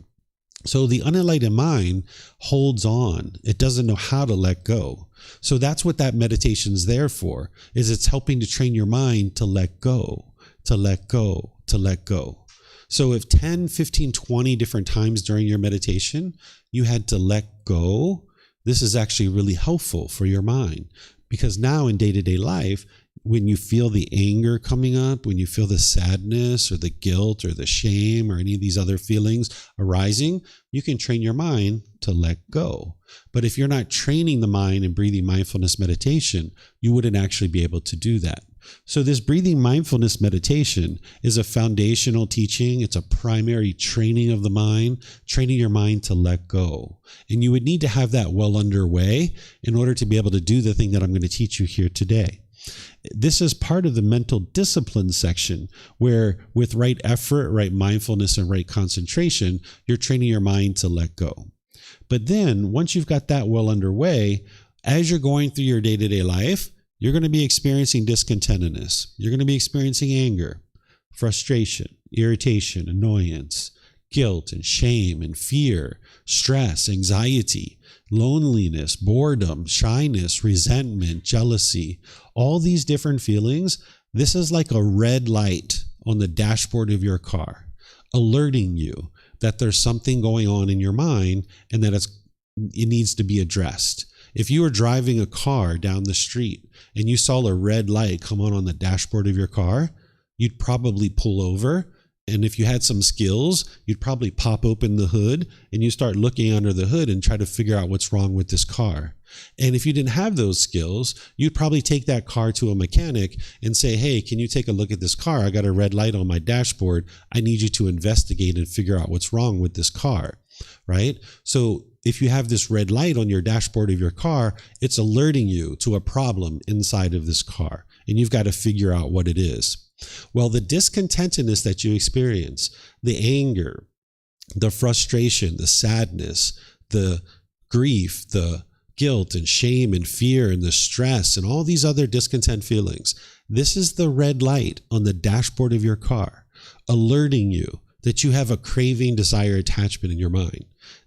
So the unenlightened mind holds on. It doesn't know how to let go. So that's what that meditation is there for, is it's helping to train your mind to let go, to let go, to let go. So if 10, 15, 20 different times during your meditation, you had to let go, this is actually really helpful for your mind. Because now in day-to-day life, when you feel the anger coming up, when you feel the sadness or the guilt or the shame or any of these other feelings arising, you can train your mind to let go. But if you're not training the mind in breathing mindfulness meditation, you wouldn't actually be able to do that. So this breathing mindfulness meditation is a foundational teaching. It's a primary training of the mind, training your mind to let go. And you would need to have that well underway in order to be able to do the thing that I'm going to teach you here today. This is part of the mental discipline section, where with right effort, right mindfulness, and right concentration, you're training your mind to let go. But then once you've got that well underway, as you're going through your day-to-day life, you're going to be experiencing discontentedness. You're going to be experiencing anger, frustration, irritation, annoyance, guilt and shame and fear, stress, anxiety, loneliness, boredom, shyness, resentment, jealousy, all these different feelings. This is like a red light on the dashboard of your car, alerting you that there's something going on in your mind and that it needs to be addressed. If you were driving a car down the street and you saw a red light come on the dashboard of your car, you'd probably pull over. And if you had some skills, you'd probably pop open the hood and you start looking under the hood and try to figure out what's wrong with this car. And if you didn't have those skills, you'd probably take that car to a mechanic and say, hey, can you take a look at this car? I got a red light on my dashboard. I need you to investigate and figure out what's wrong with this car, right? So if you have this red light on your dashboard of your car, it's alerting you to a problem inside of this car, and you've got to figure out what it is. Well, the discontentedness that you experience, the anger, the frustration, the sadness, the grief, the guilt and shame and fear and the stress and all these other discontent feelings, this is the red light on the dashboard of your car, alerting you that you have a craving, desire, attachment in your mind.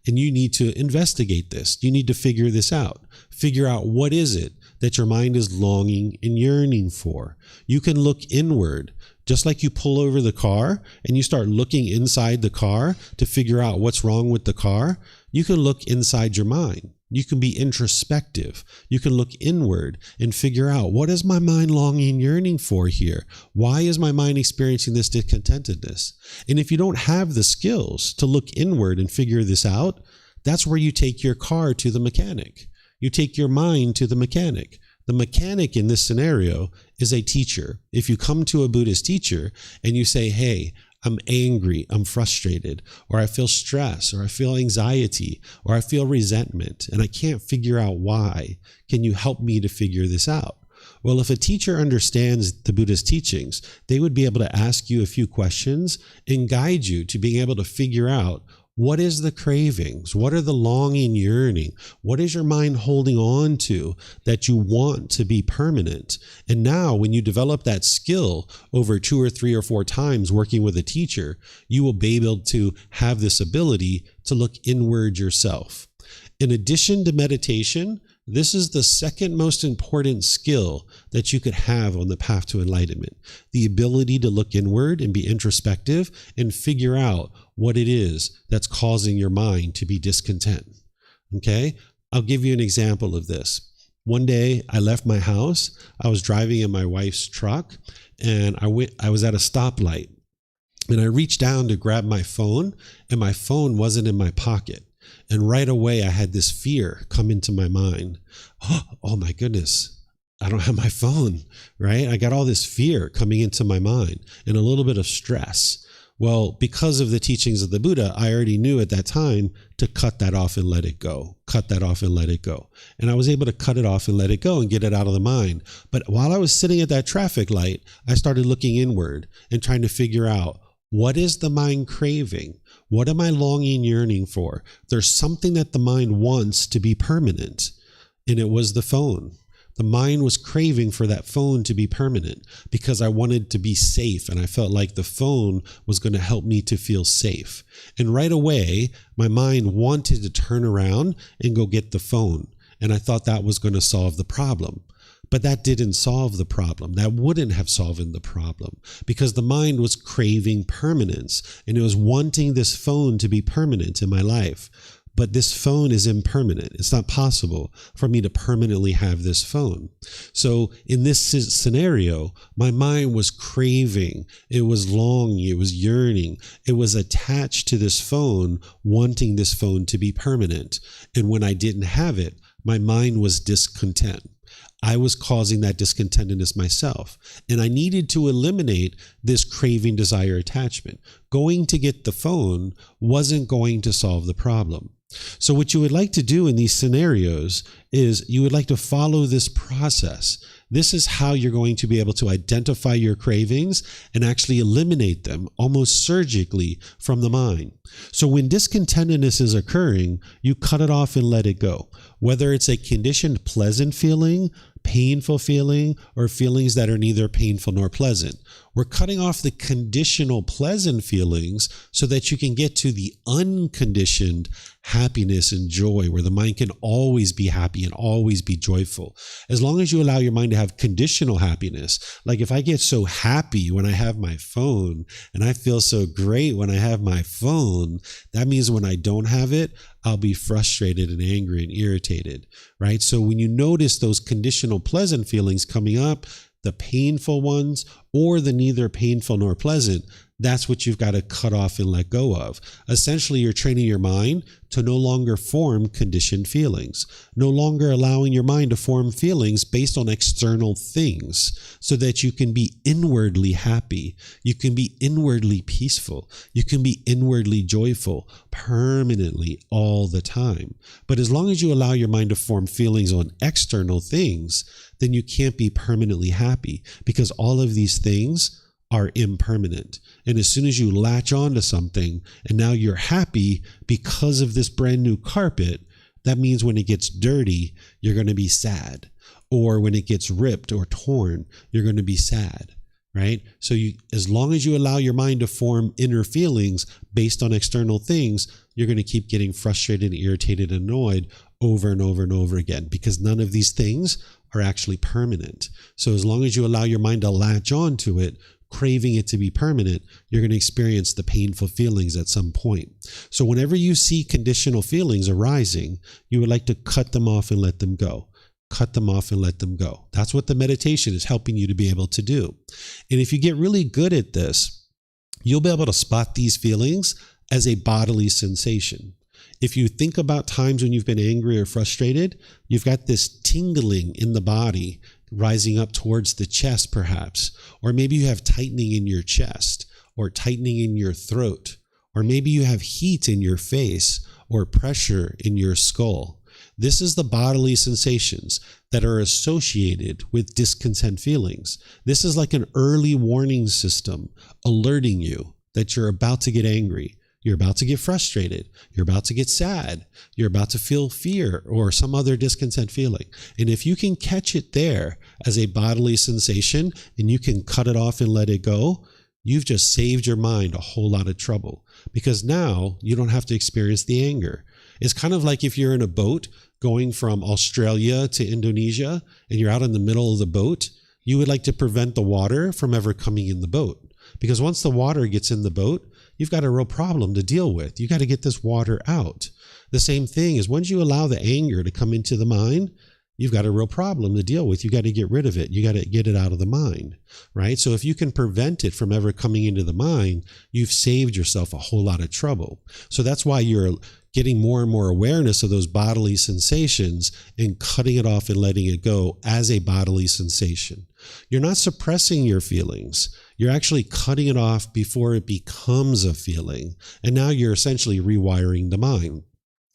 and you need to investigate this. You need to figure this out. Figure out what is it that your mind is longing and yearning for. You can look inward, just like you pull over the car and you start looking inside the car to figure out what's wrong with the car. You can look inside your mind. You can be introspective. You can look inward and figure out, what is my mind longing and yearning for here? Why is my mind experiencing this discontentedness? And if you don't have the skills to look inward and figure this out, that's where you take your car to the mechanic. You take your mind to the mechanic. The mechanic in this scenario is a teacher. If you come to a Buddhist teacher and you say, hey, I'm angry, I'm frustrated, or I feel stress, or I feel anxiety, or I feel resentment, and I can't figure out why. Can you help me to figure this out? Well, if a teacher understands the Buddhist teachings, they would be able to ask you a few questions and guide you to being able to figure out, what is the cravings? What are the longing, yearning? What is your mind holding on to that you want to be permanent? And now when you develop that skill over 2 or 3 or 4 times working with a teacher, you will be able to have this ability to look inward yourself. In addition to meditation, this is the second most important skill that you could have on the path to enlightenment. The ability to look inward and be introspective and figure out what it is that's causing your mind to be discontent. Okay? I'll give you an example of this. One day I left my house. I was driving in my wife's truck and I was at a stoplight and I reached down to grab my phone and my phone wasn't in my pocket. And right away, I had this fear come into my mind. Oh my goodness, I don't have my phone, right? I got all this fear coming into my mind and a little bit of stress. Well, because of the teachings of the Buddha, I already knew at that time to cut that off and let it go. Cut that off and let it go. And I was able to cut it off and let it go and get it out of the mind. But while I was sitting at that traffic light, I started looking inward and trying to figure out, what is the mind craving? What am I longing, yearning for? There's something that the mind wants to be permanent, and it was the phone. The mind was craving for that phone to be permanent because I wanted to be safe, and I felt like the phone was going to help me to feel safe. And right away, my mind wanted to turn around and go get the phone, and I thought that was going to solve the problem. But that didn't solve the problem. That wouldn't have solved the problem because the mind was craving permanence and it was wanting this phone to be permanent in my life. But this phone is impermanent. It's not possible for me to permanently have this phone. So in this scenario, my mind was craving. It was longing. It was yearning. It was attached to this phone, wanting this phone to be permanent. And when I didn't have it, my mind was discontent. I was causing that discontentedness myself, and I needed to eliminate this craving, desire, attachment. Going to get the phone wasn't going to solve the problem. So what you would like to do in these scenarios is you would like to follow this process. This is how you're going to be able to identify your cravings and actually eliminate them almost surgically from the mind. So when discontentedness is occurring, you cut it off and let it go. Whether it's a conditioned pleasant feeling, painful feeling, or feelings that are neither painful nor pleasant. We're cutting off the conditional pleasant feelings so that you can get to the unconditioned happiness and joy where the mind can always be happy and always be joyful. As long as you allow your mind to have conditional happiness, like if I get so happy when I have my phone and I feel so great when I have my phone, that means when I don't have it, I'll be frustrated and angry and irritated, right? So when you notice those conditional pleasant feelings coming up, the painful ones or the neither painful nor pleasant, that's what you've got to cut off and let go of. Essentially, you're training your mind to no longer form conditioned feelings, no longer allowing your mind to form feelings based on external things so that you can be inwardly happy. You can be inwardly peaceful. You can be inwardly joyful permanently all the time. But as long as you allow your mind to form feelings on external things, then you can't be permanently happy because all of these things are impermanent. And as soon as you latch on to something and now you're happy because of this brand new carpet, that means when it gets dirty, you're going to be sad. Or when it gets ripped or torn, you're going to be sad. right? So as long as you allow your mind to form inner feelings based on external things, you're going to keep getting frustrated, irritated, and annoyed over and over and over again, because none of these things are actually permanent. So as long as you allow your mind to latch on to it, craving it to be permanent, you're going to experience the painful feelings at some point. So whenever you see conditional feelings arising, you would like to cut them off and let them go. Cut them off and let them go. That's what the meditation is helping you to be able to do. And if you get really good at this, you'll be able to spot these feelings as a bodily sensation. If you think about times when you've been angry or frustrated, you've got this tingling in the body rising up towards the chest perhaps, or maybe you have tightening in your chest or tightening in your throat, or maybe you have heat in your face or pressure in your skull. This is the bodily sensations that are associated with discontent feelings. This is like an early warning system alerting you that you're about to get angry. You're about to get frustrated. You're about to get sad. You're about to feel fear or some other discontent feeling. And if you can catch it there as a bodily sensation and you can cut it off and let it go, you've just saved your mind a whole lot of trouble, because now you don't have to experience the anger. It's kind of like if you're in a boat going from Australia to Indonesia and you're out in the middle of the boat, you would like to prevent the water from ever coming in the boat. Because once the water gets in the boat, you've got a real problem to deal with. You got to get this water out. The same thing is once you allow the anger to come into the mind, you've got a real problem to deal with. You got to get rid of it. You got to get it out of the mind, right? So if you can prevent it from ever coming into the mind, you've saved yourself a whole lot of trouble. So that's why you're getting more and more awareness of those bodily sensations and cutting it off and letting it go as a bodily sensation. You're not suppressing your feelings. You're actually cutting it off before it becomes a feeling. And now you're essentially rewiring the mind.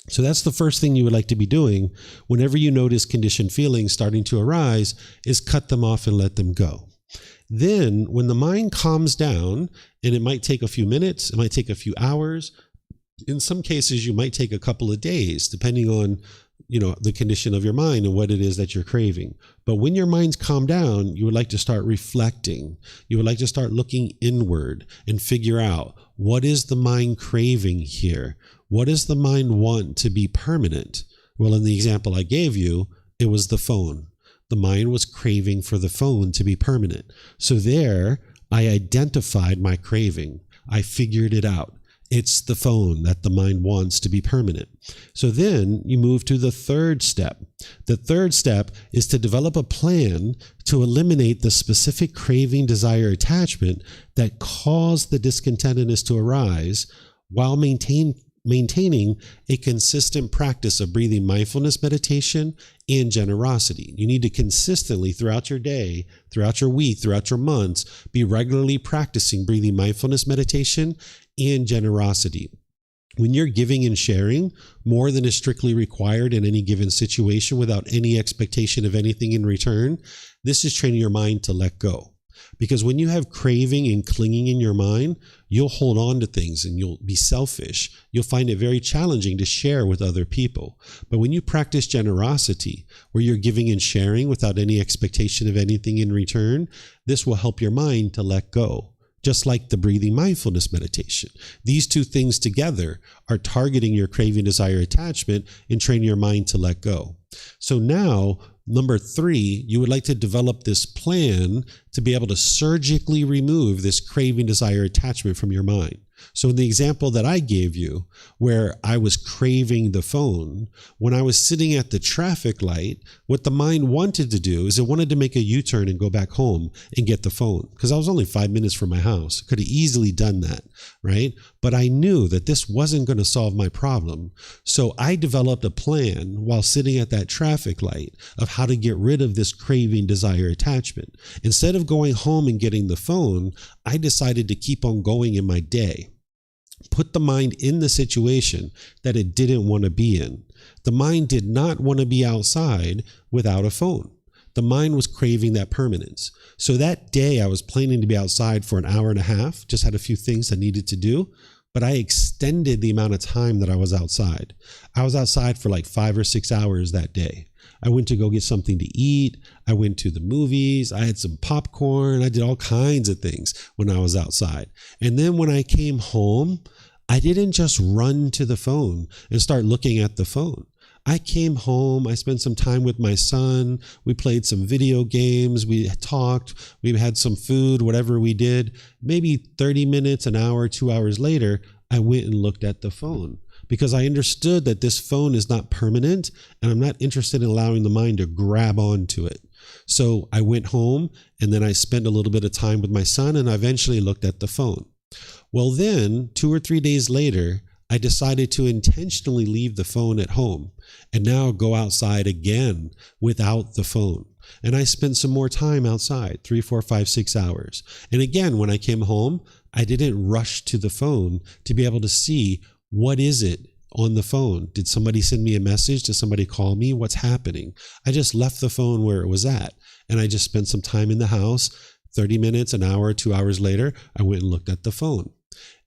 So that's the first thing you would like to be doing whenever you notice conditioned feelings starting to arise, is cut them off and let them go. Then when the mind calms down, and it might take a few minutes, it might take a few hours, in some cases you might take a couple of days, depending on the condition of your mind and what it is that you're craving. But when your mind's calmed down, you would like to start reflecting. You would like to start looking inward and figure out, what is the mind craving here? What does the mind want to be permanent? Well, in the example I gave you, it was the phone. The mind was craving for the phone to be permanent. So there, I identified my craving. I figured it out. It's the phone that the mind wants to be permanent. So then you move to the third step. The third step is to develop a plan to eliminate the specific craving, desire, attachment that caused the discontentedness to arise, while maintaining a consistent practice of breathing mindfulness meditation and generosity. You need to consistently throughout your day, throughout your week, throughout your months, be regularly practicing breathing mindfulness meditation and generosity. When you're giving and sharing more than is strictly required in any given situation without any expectation of anything in return, this is training your mind to let go. Because when you have craving and clinging in your mind, you'll hold on to things and you'll be selfish. You'll find it very challenging to share with other people. But when you practice generosity, where you're giving and sharing without any expectation of anything in return, this will help your mind to let go. Just like the breathing mindfulness meditation. These two things together are targeting your craving, desire, attachment, and training your mind to let go. So now, number 3, you would like to develop this plan to be able to surgically remove this craving, desire, attachment from your mind. So in the example that I gave you, where I was craving the phone, when I was sitting at the traffic light, what the mind wanted to do is it wanted to make a U-turn and go back home and get the phone, because I was only 5 minutes from my house. Could have easily done that, right? But I knew that this wasn't going to solve my problem. So I developed a plan while sitting at that traffic light of how to get rid of this craving, desire, attachment. Instead of going home and getting the phone, I decided to keep on going in my day. Put the mind in the situation that it didn't want to be in. The mind did not want to be outside without a phone. The mind was craving that permanence. So that day I was planning to be outside for an hour and a half, just had a few things I needed to do, but I extended the amount of time that I was outside. I was outside for like 5 or 6 hours that day. I went to go get something to eat. I went to the movies. I had some popcorn. I did all kinds of things when I was outside. And then when I came home, I didn't just run to the phone and start looking at the phone. I came home, I spent some time with my son, we played some video games, we talked, we had some food, whatever we did. Maybe 30 minutes, an hour, 2 hours later, I went and looked at the phone because I understood that this phone is not permanent and I'm not interested in allowing the mind to grab onto it. So I went home and then I spent a little bit of time with my son and I eventually looked at the phone. Well, then 2 or 3 days later, I decided to intentionally leave the phone at home and now go outside again without the phone. And I spent some more time outside, 3, 4, 5, 6 hours. And again, when I came home, I didn't rush to the phone to be able to see what is it on the phone. Did somebody send me a message? Did somebody call me? What's happening? I just left the phone where it was at. And I just spent some time in the house. 30 minutes, an hour, 2 hours later, I went and looked at the phone.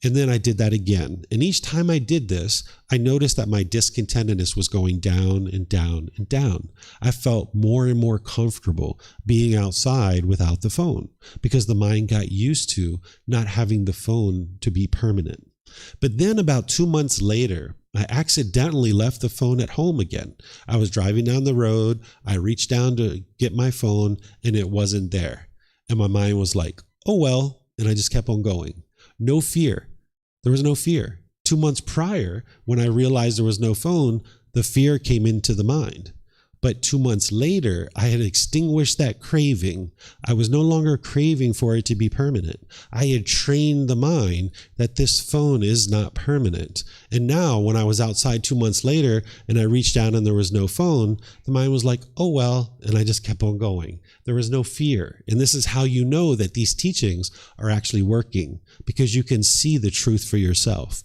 And then I did that again. And each time I did this, I noticed that my discontentedness was going down and down and down. I felt more and more comfortable being outside without the phone because the mind got used to not having the phone to be permanent. But then about 2 months later, I accidentally left the phone at home again. I was driving down the road. I reached down to get my phone and it wasn't there. And my mind was like, oh, well, and I just kept on going. No fear. There was no fear. 2 months prior, when I realized there was no phone, the fear came into the mind. But 2 months later, I had extinguished that craving. I was no longer craving for it to be permanent. I had trained the mind that this phone is not permanent. And now when I was outside 2 months later and I reached down and there was no phone, the mind was like, oh, well, and I just kept on going. There was no fear. And this is how you know that these teachings are actually working, because you can see the truth for yourself.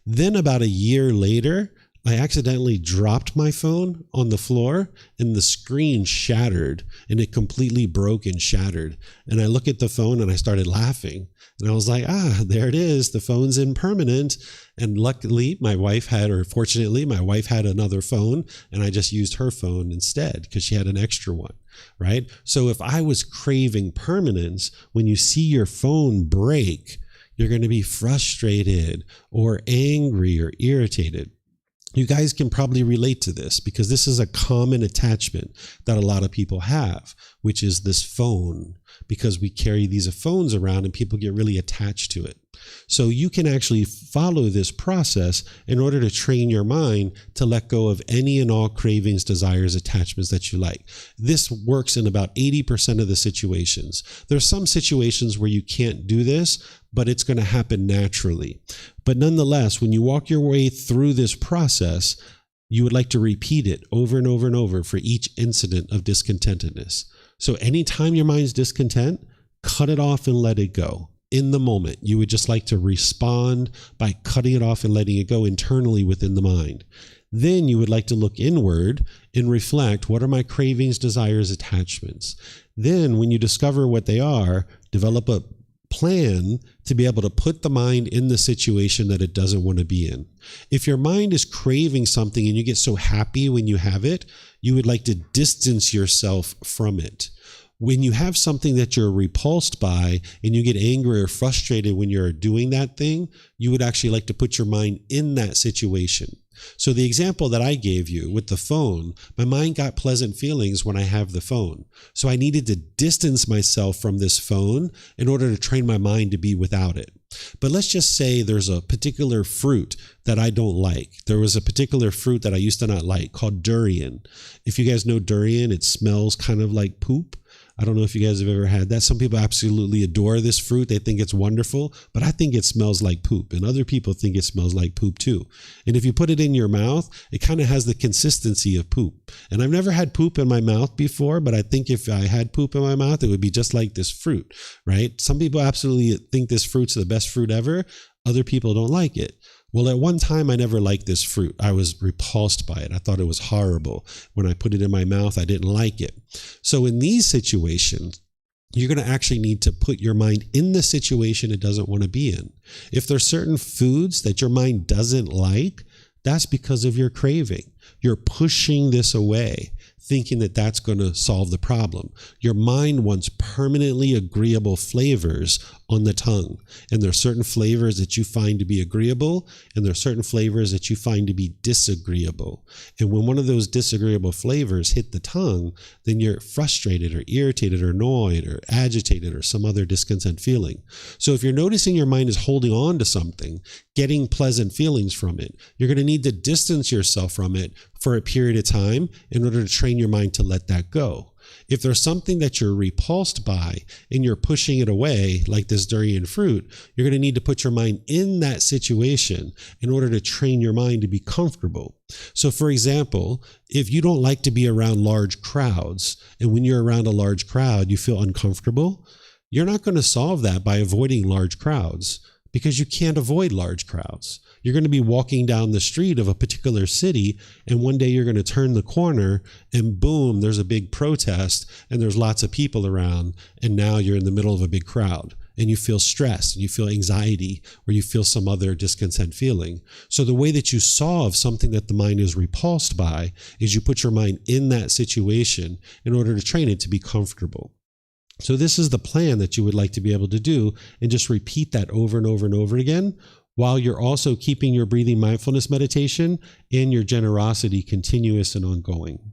Then about a year later, I accidentally dropped my phone on the floor and the screen shattered and it completely broke and shattered. And I look at the phone and I started laughing and I was like, there it is. The phone's impermanent. And luckily fortunately, my wife had another phone and I just used her phone instead because she had an extra one, right? So if I was craving permanence, when you see your phone break, you're going to be frustrated or angry or irritated. You guys can probably relate to this because this is a common attachment that a lot of people have, which is this phone, because we carry these phones around and people get really attached to it. So you can actually follow this process in order to train your mind to let go of any and all cravings, desires, attachments that you like. This works in about 80% of the situations. There's some situations where you can't do this, but it's going to happen naturally. But nonetheless, when you walk your way through this process, you would like to repeat it over and over and over for each incident of discontentedness. So anytime your mind's discontent, cut it off and let it go. In the moment, you would just like to respond by cutting it off and letting it go internally within the mind. Then you would like to look inward and reflect, what are my cravings, desires, attachments? Then when you discover what they are, develop a plan to be able to put the mind in the situation that it doesn't want to be in. If your mind is craving something and you get so happy when you have it, you would like to distance yourself from it. When you have something that you're repulsed by and you get angry or frustrated when you're doing that thing, you would actually like to put your mind in that situation. So the example that I gave you with the phone, my mind got pleasant feelings when I have the phone. So I needed to distance myself from this phone in order to train my mind to be without it. But let's just say there's a particular fruit that I don't like. There was a particular fruit that I used to not like called durian. If you guys know durian, it smells kind of like poop. I don't know if you guys have ever had that. Some people absolutely adore this fruit. They think it's wonderful, but I think it smells like poop. And other people think it smells like poop too. And if you put it in your mouth, it kind of has the consistency of poop. And I've never had poop in my mouth before, but I think if I had poop in my mouth, it would be just like this fruit, right? Some people absolutely think this fruit's the best fruit ever. Other people don't like it. Well, at one time, I never liked this fruit. I was repulsed by it. I thought it was horrible. When I put it in my mouth, I didn't like it. So in these situations, you're going to actually need to put your mind in the situation it doesn't want to be in. If there's certain foods that your mind doesn't like, that's because of your craving. You're pushing this away, thinking that that's going to solve the problem. Your mind wants permanently agreeable flavors on the tongue. And there are certain flavors that you find to be agreeable, and there are certain flavors that you find to be disagreeable. And when one of those disagreeable flavors hit the tongue, then you're frustrated or irritated or annoyed or agitated or some other discontent feeling. So if you're noticing your mind is holding on to something, getting pleasant feelings from it, you're going to need to distance yourself from it for a period of time in order to train your mind to let that go. If there's something that you're repulsed by and you're pushing it away, like this durian fruit, you're going to need to put your mind in that situation in order to train your mind to be comfortable. So for example, if you don't like to be around large crowds, and when you're around a large crowd, you feel uncomfortable, you're not going to solve that by avoiding large crowds, because you can't avoid large crowds. You're going to be walking down the street of a particular city, and one day you're going to turn the corner and boom, there's a big protest and there's lots of people around, and now you're in the middle of a big crowd and you feel stressed and you feel anxiety or you feel some other discontent feeling. So the way that you solve something that the mind is repulsed by is you put your mind in that situation in order to train it to be comfortable. So this is the plan that you would like to be able to do, and just repeat that over and over and over again, while you're also keeping your breathing mindfulness meditation and your generosity continuous and ongoing.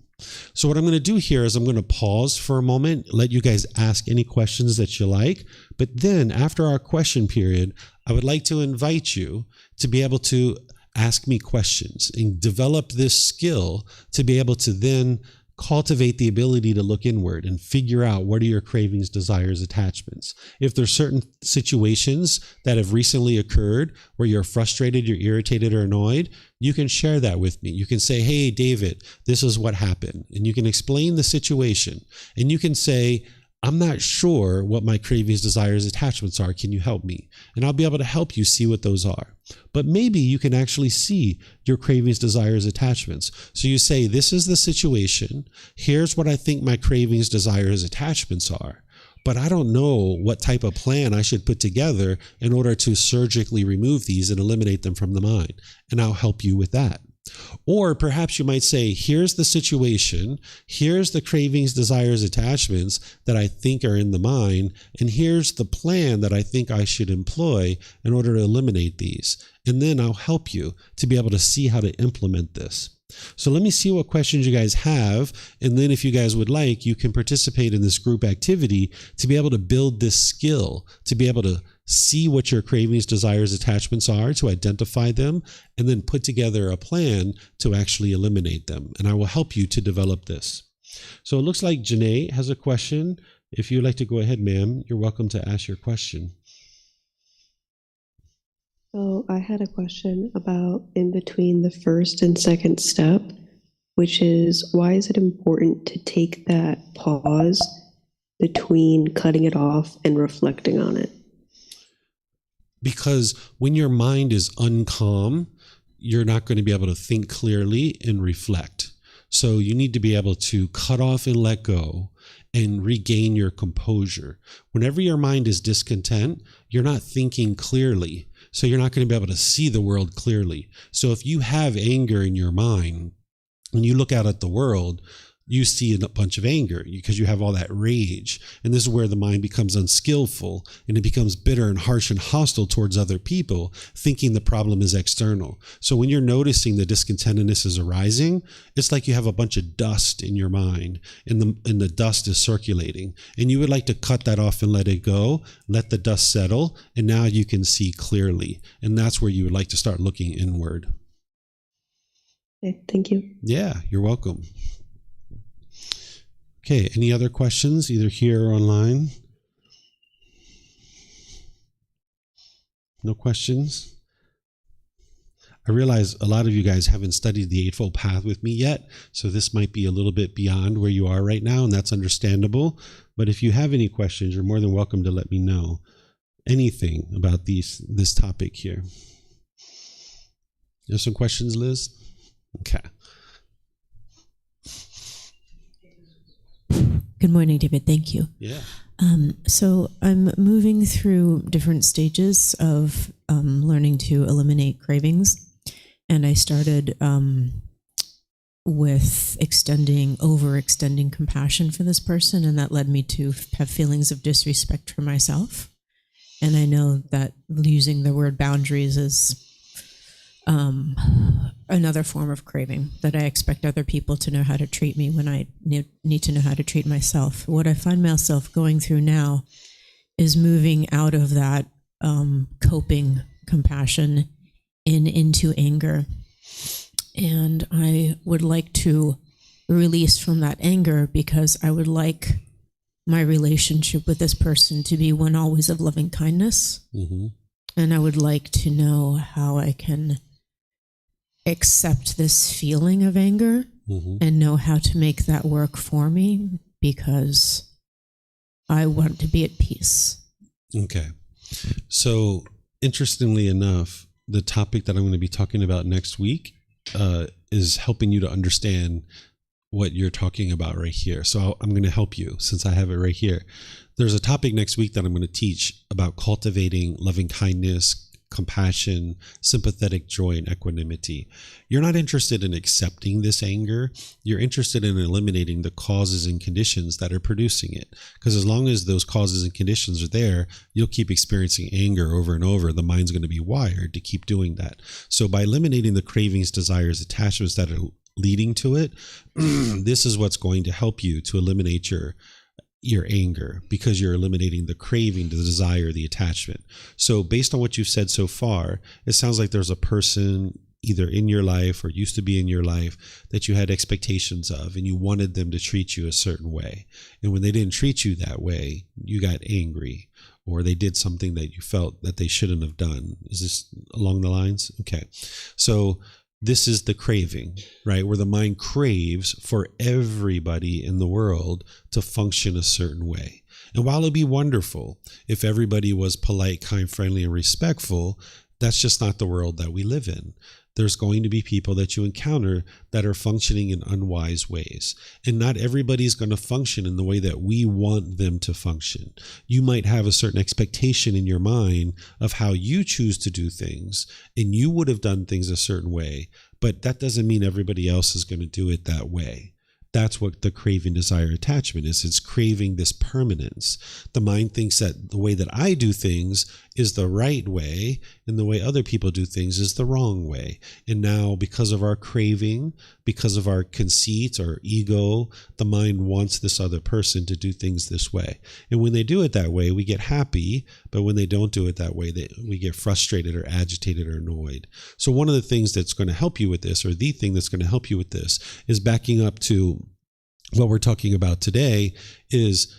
So what I'm going to do here is I'm going to pause for a moment, let you guys ask any questions that you like. But then after our question period, I would like to invite you to be able to ask me questions and develop this skill to be able to then cultivate the ability to look inward and figure out what are your cravings, desires, attachments. If there's certain situations that have recently occurred where you're frustrated, you're irritated or annoyed, you can share that with me. You can say, hey, David, this is what happened. And you can explain the situation. And you can say, I'm not sure what my cravings, desires, attachments are. Can you help me? And I'll be able to help you see what those are. But maybe you can actually see your cravings, desires, attachments. So you say, this is the situation. Here's what I think my cravings, desires, attachments are. But I don't know what type of plan I should put together in order to surgically remove these and eliminate them from the mind. And I'll help you with that. Or perhaps you might say, here's the situation, here's the cravings, desires, attachments that I think are in the mind, and here's the plan that I think I should employ in order to eliminate these. And then I'll help you to be able to see how to implement this. So let me see what questions you guys have, and then if you guys would like, you can participate in this group activity to be able to build this skill, to be able to see what your cravings, desires, attachments are, to identify them, and then put together a plan to actually eliminate them. And I will help you to develop this. So it looks like Janae has a question. If you'd like to go ahead, ma'am, you're welcome to ask your question. So I had a question about in between the first and second step, which is, why is it important to take that pause between cutting it off and reflecting on it? Because when your mind is uncalm, you're not going to be able to think clearly and reflect. So you need to be able to cut off and let go and regain your composure. Whenever your mind is discontent, you're not thinking clearly. So you're not going to be able to see the world clearly. So if you have anger in your mind, when you look out at the world, you see a bunch of anger because you have all that rage. And this is where the mind becomes unskillful and it becomes bitter and harsh and hostile towards other people, thinking the problem is external. So when you're noticing the discontentedness is arising, it's like you have a bunch of dust in your mind and the dust is circulating. And you would like to cut that off and let it go, let the dust settle, and now you can see clearly. And that's where you would like to start looking inward. Okay, thank you. Yeah, you're welcome. Okay, any other questions, either here or online? No questions? I realize a lot of you guys haven't studied the Eightfold Path with me yet, so this might be a little bit beyond where you are right now, and that's understandable. But if you have any questions, you're more than welcome to let me know anything about this topic here. There's some questions, Liz? Okay. Good morning, David. Thank you. Yeah. So I'm moving through different stages of learning to eliminate cravings. And I started with overextending compassion for this person, and that led me to have feelings of disrespect for myself. And I know that using the word boundaries is another form of craving, that I expect other people to know how to treat me when I need to know how to treat myself. What I find myself going through now is moving out of that coping compassion into anger. And I would like to release from that anger, because I would like my relationship with this person to be one always of loving kindness. Mm-hmm. And I would like to know how I can accept this feeling of anger and know how to make that work for me, because I want to be at peace. Okay. So interestingly enough, the topic that I'm going to be talking about next week is helping you to understand what you're talking about right here. So I'm going to help you, since I have it right here. There's a topic next week that I'm going to teach about cultivating loving kindness, compassion, sympathetic joy, and equanimity. You're not interested in accepting this anger. You're interested in eliminating the causes and conditions that are producing it. Because as long as those causes and conditions are there, you'll keep experiencing anger over and over. The mind's going to be wired to keep doing that. So by eliminating the cravings, desires, attachments that are leading to it, this is what's going to help you to eliminate your anger, because you're eliminating the craving, the desire, the attachment. So based on what you've said so far, it sounds like there's a person either in your life or used to be in your life that you had expectations of, and you wanted them to treat you a certain way. And when they didn't treat you that way, you got angry, or they did something that you felt that they shouldn't have done. Is this along the lines? Okay. So this is the craving, right? Where the mind craves for everybody in the world to function a certain way. And while it'd be wonderful if everybody was polite, kind, friendly, and respectful, that's just not the world that we live in. There's going to be people that you encounter that are functioning in unwise ways. And not everybody's going to function in the way that we want them to function. You might have a certain expectation in your mind of how you choose to do things, and you would have done things a certain way, but that doesn't mean everybody else is going to do it that way. That's what the craving, desire, attachment is. It's craving this permanence. The mind thinks that the way that I do things is the right way, and the way other people do things is the wrong way. And now, because of our craving, because of our conceit, our ego, the mind wants this other person to do things this way. And when they do it that way, we get happy. But when they don't do it that way, we get frustrated or agitated or annoyed. So one of the things that's going to help you with this, or the thing that's going to help you with this, is backing up to what we're talking about today, is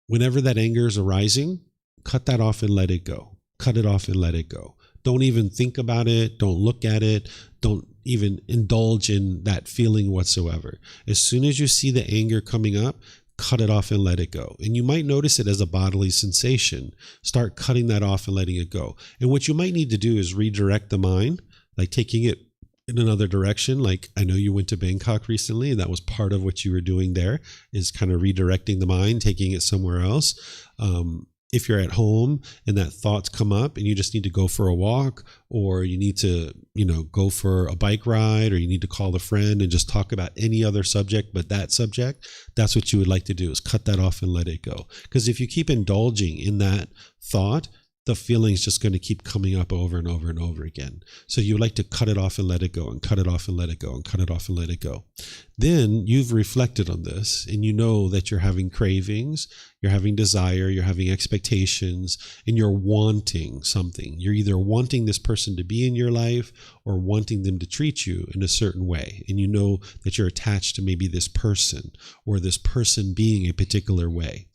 whenever that anger is arising, cut that off and let it go. Cut it off and let it go. Don't even think about it. Don't look at it. Don't even indulge in that feeling whatsoever. As soon as you see the anger coming up, cut it off and let it go. And you might notice it as a bodily sensation. Start cutting that off and letting it go. And what you might need to do is redirect the mind, like taking it in another direction. Like, I know you went to Bangkok recently, and that was part of what you were doing there, is kind of redirecting the mind, taking it somewhere else. If you're at home and that thoughts come up and you just need to go for a walk, or you need to, go for a bike ride, or you need to call a friend and just talk about any other subject but that subject, that's what you would like to do, is cut that off and let it go. Because if you keep indulging in that thought, the feeling's just going to keep coming up over and over and over again. So you would like to cut it off and let it go, and cut it off and let it go, and cut it off and let it go. Then you've reflected on this, and you know that you're having cravings, you're having desire, you're having expectations, and you're wanting something. You're either wanting this person to be in your life or wanting them to treat you in a certain way. And you know that you're attached to maybe this person, or this person being a particular way.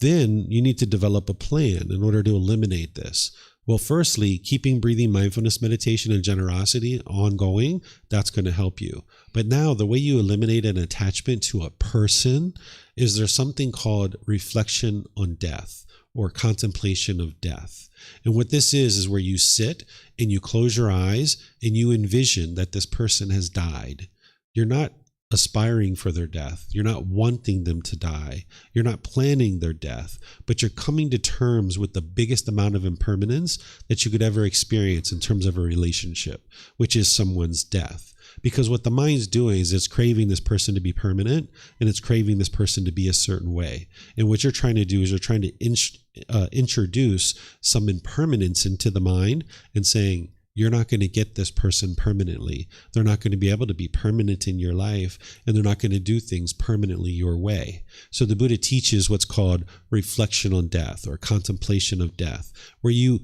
Then you need to develop a plan in order to eliminate this. Well, firstly, keeping breathing, mindfulness, meditation, and generosity ongoing, that's going to help you. But now the way you eliminate an attachment to a person is there's something called reflection on death, or contemplation of death. And what this is where you sit and you close your eyes and you envision that this person has died. You're not aspiring for their death. You're not wanting them to die. You're not planning their death, but you're coming to terms with the biggest amount of impermanence that you could ever experience in terms of a relationship, which is someone's death. Because what the mind's doing is it's craving this person to be permanent, and it's craving this person to be a certain way. And what you're trying to do is you're trying to introduce some impermanence into the mind and saying, you're not going to get this person permanently. They're not going to be able to be permanent in your life, and they're not going to do things permanently your way. So the Buddha teaches what's called reflection on death, or contemplation of death, where you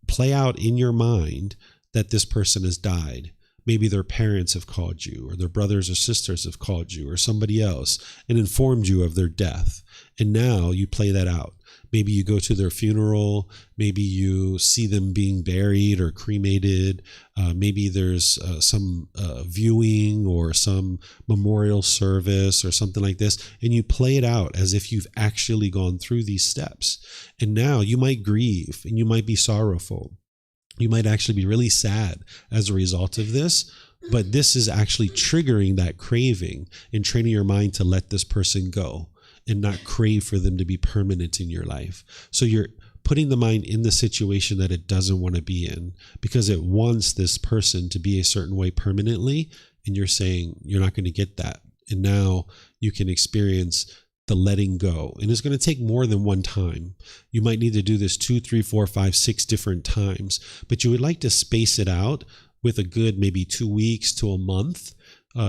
play out in your mind that this person has died. Maybe their parents have called you, or their brothers or sisters have called you, or somebody else, and informed you of their death. And now you play that out. Maybe you go to their funeral. Maybe you see them being buried or cremated. Maybe there's some viewing or some memorial service or something like this. And you play it out as if you've actually gone through these steps. And now you might grieve and you might be sorrowful. You might actually be really sad as a result of this. But this is actually triggering that craving and training your mind to let this person go and not crave for them to be permanent in your life. So you're putting the mind in the situation that it doesn't want to be in because it wants this person to be a certain way permanently, and you're saying you're not going to get that. And now you can experience the letting go. And it's going to take more than one time. You might need to do this 2, 3, 4, 5, 6 different times, but you would like to space it out with a good maybe 2 weeks to a month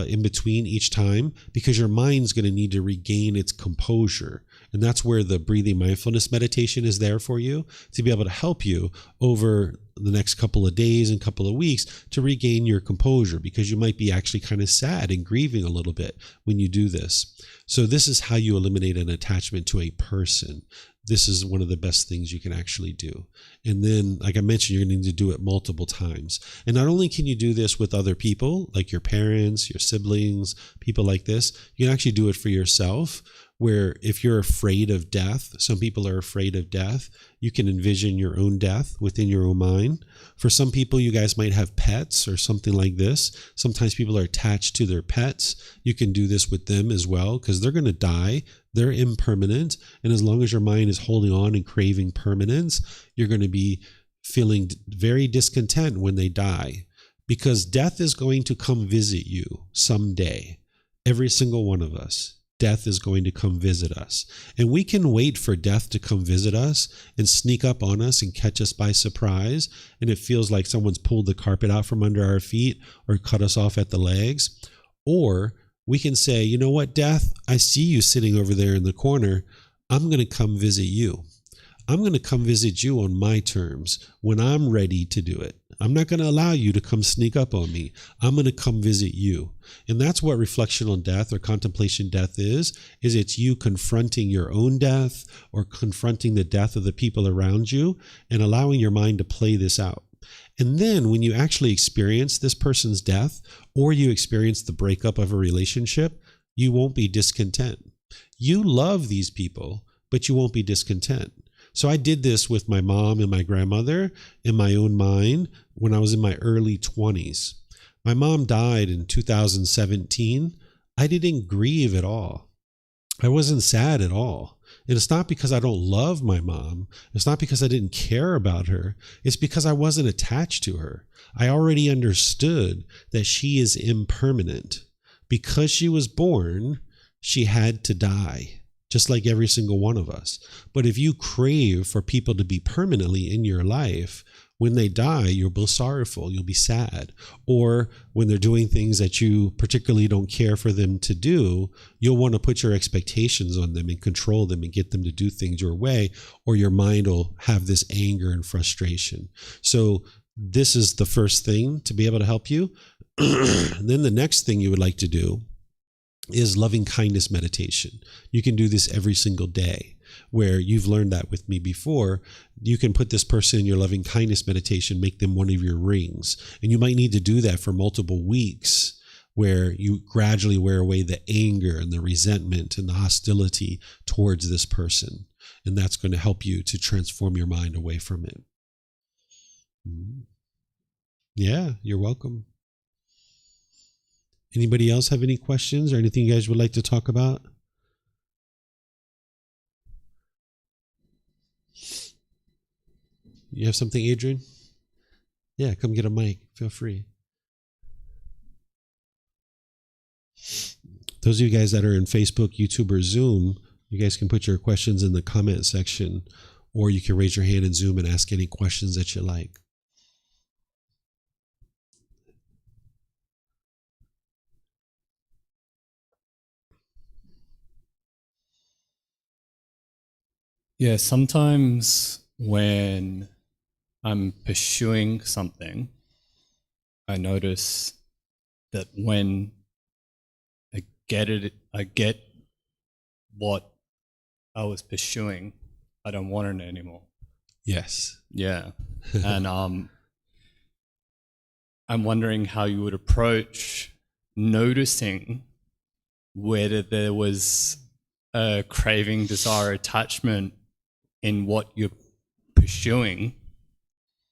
in between each time, because your mind's going to need to regain its composure. And that's where the breathing mindfulness meditation is there for you, to be able to help you over the next couple of days and couple of weeks to regain your composure, because you might be actually kind of sad and grieving a little bit when you do this. So this is how you eliminate an attachment to a person. This is one of the best things you can actually do. And then, like I mentioned, you're going to need to do it multiple times. And not only can you do this with other people, like your parents, your siblings, people like this, you can actually do it for yourself, where if you're afraid of death, some people are afraid of death, you can envision your own death within your own mind. For some people, you guys might have pets or something like this. Sometimes people are attached to their pets. You can do this with them as well, because they're going to die. They're impermanent. And as long as your mind is holding on and craving permanence, you're going to be feeling very discontent when they die, because death is going to come visit you someday. Every single one of us. Death is going to come visit us. And we can wait for death to come visit us and sneak up on us and catch us by surprise. And it feels like someone's pulled the carpet out from under our feet or cut us off at the legs. Or we can say, you know what, death, I see you sitting over there in the corner. I'm going to come visit you. I'm going to come visit you on my terms when I'm ready to do it. I'm not going to allow you to come sneak up on me. I'm going to come visit you. And that's what reflection on death or contemplation death is it's you confronting your own death or confronting the death of the people around you and allowing your mind to play this out. And then when you actually experience this person's death, or you experience the breakup of a relationship, you won't be discontent. You love these people, but you won't be discontent. So I did this with my mom and my grandmother in my own mind when I was in my early 20s. My mom died in 2017. I didn't grieve at all. I wasn't sad at all. And it's not because I don't love my mom. It's not because I didn't care about her. It's because I wasn't attached to her. I already understood that she is impermanent. Because she was born, she had to die. Just like every single one of us. But if you crave for people to be permanently in your life, when they die, you'll be sorrowful, you'll be sad. Or when they're doing things that you particularly don't care for them to do, you'll want to put your expectations on them and control them and get them to do things your way, or your mind will have this anger and frustration. So this is the first thing to be able to help you. Then the next thing you would like to do is loving kindness meditation. You can do this every single day, where you've learned that with me before. You can put this person in your loving kindness meditation, make them one of your rings. And you might need to do that for multiple weeks, where you gradually wear away the anger and the resentment and the hostility towards this person. And that's going to help you to transform your mind away from it. Yeah, you're welcome. Anybody else have any questions or anything you guys would like to talk about? You have something, Adrian? Yeah, come get a mic. Feel free. Those of you guys that are in Facebook, YouTube, or Zoom, you guys can put your questions in the comment section, or you can raise your hand in Zoom and ask any questions that you like. Yeah, sometimes when I'm pursuing something, I notice that when I get what I was pursuing, I don't want it anymore. Yes. Yeah. And I'm wondering how you would approach noticing whether there was a craving, desire, attachment in what you're pursuing,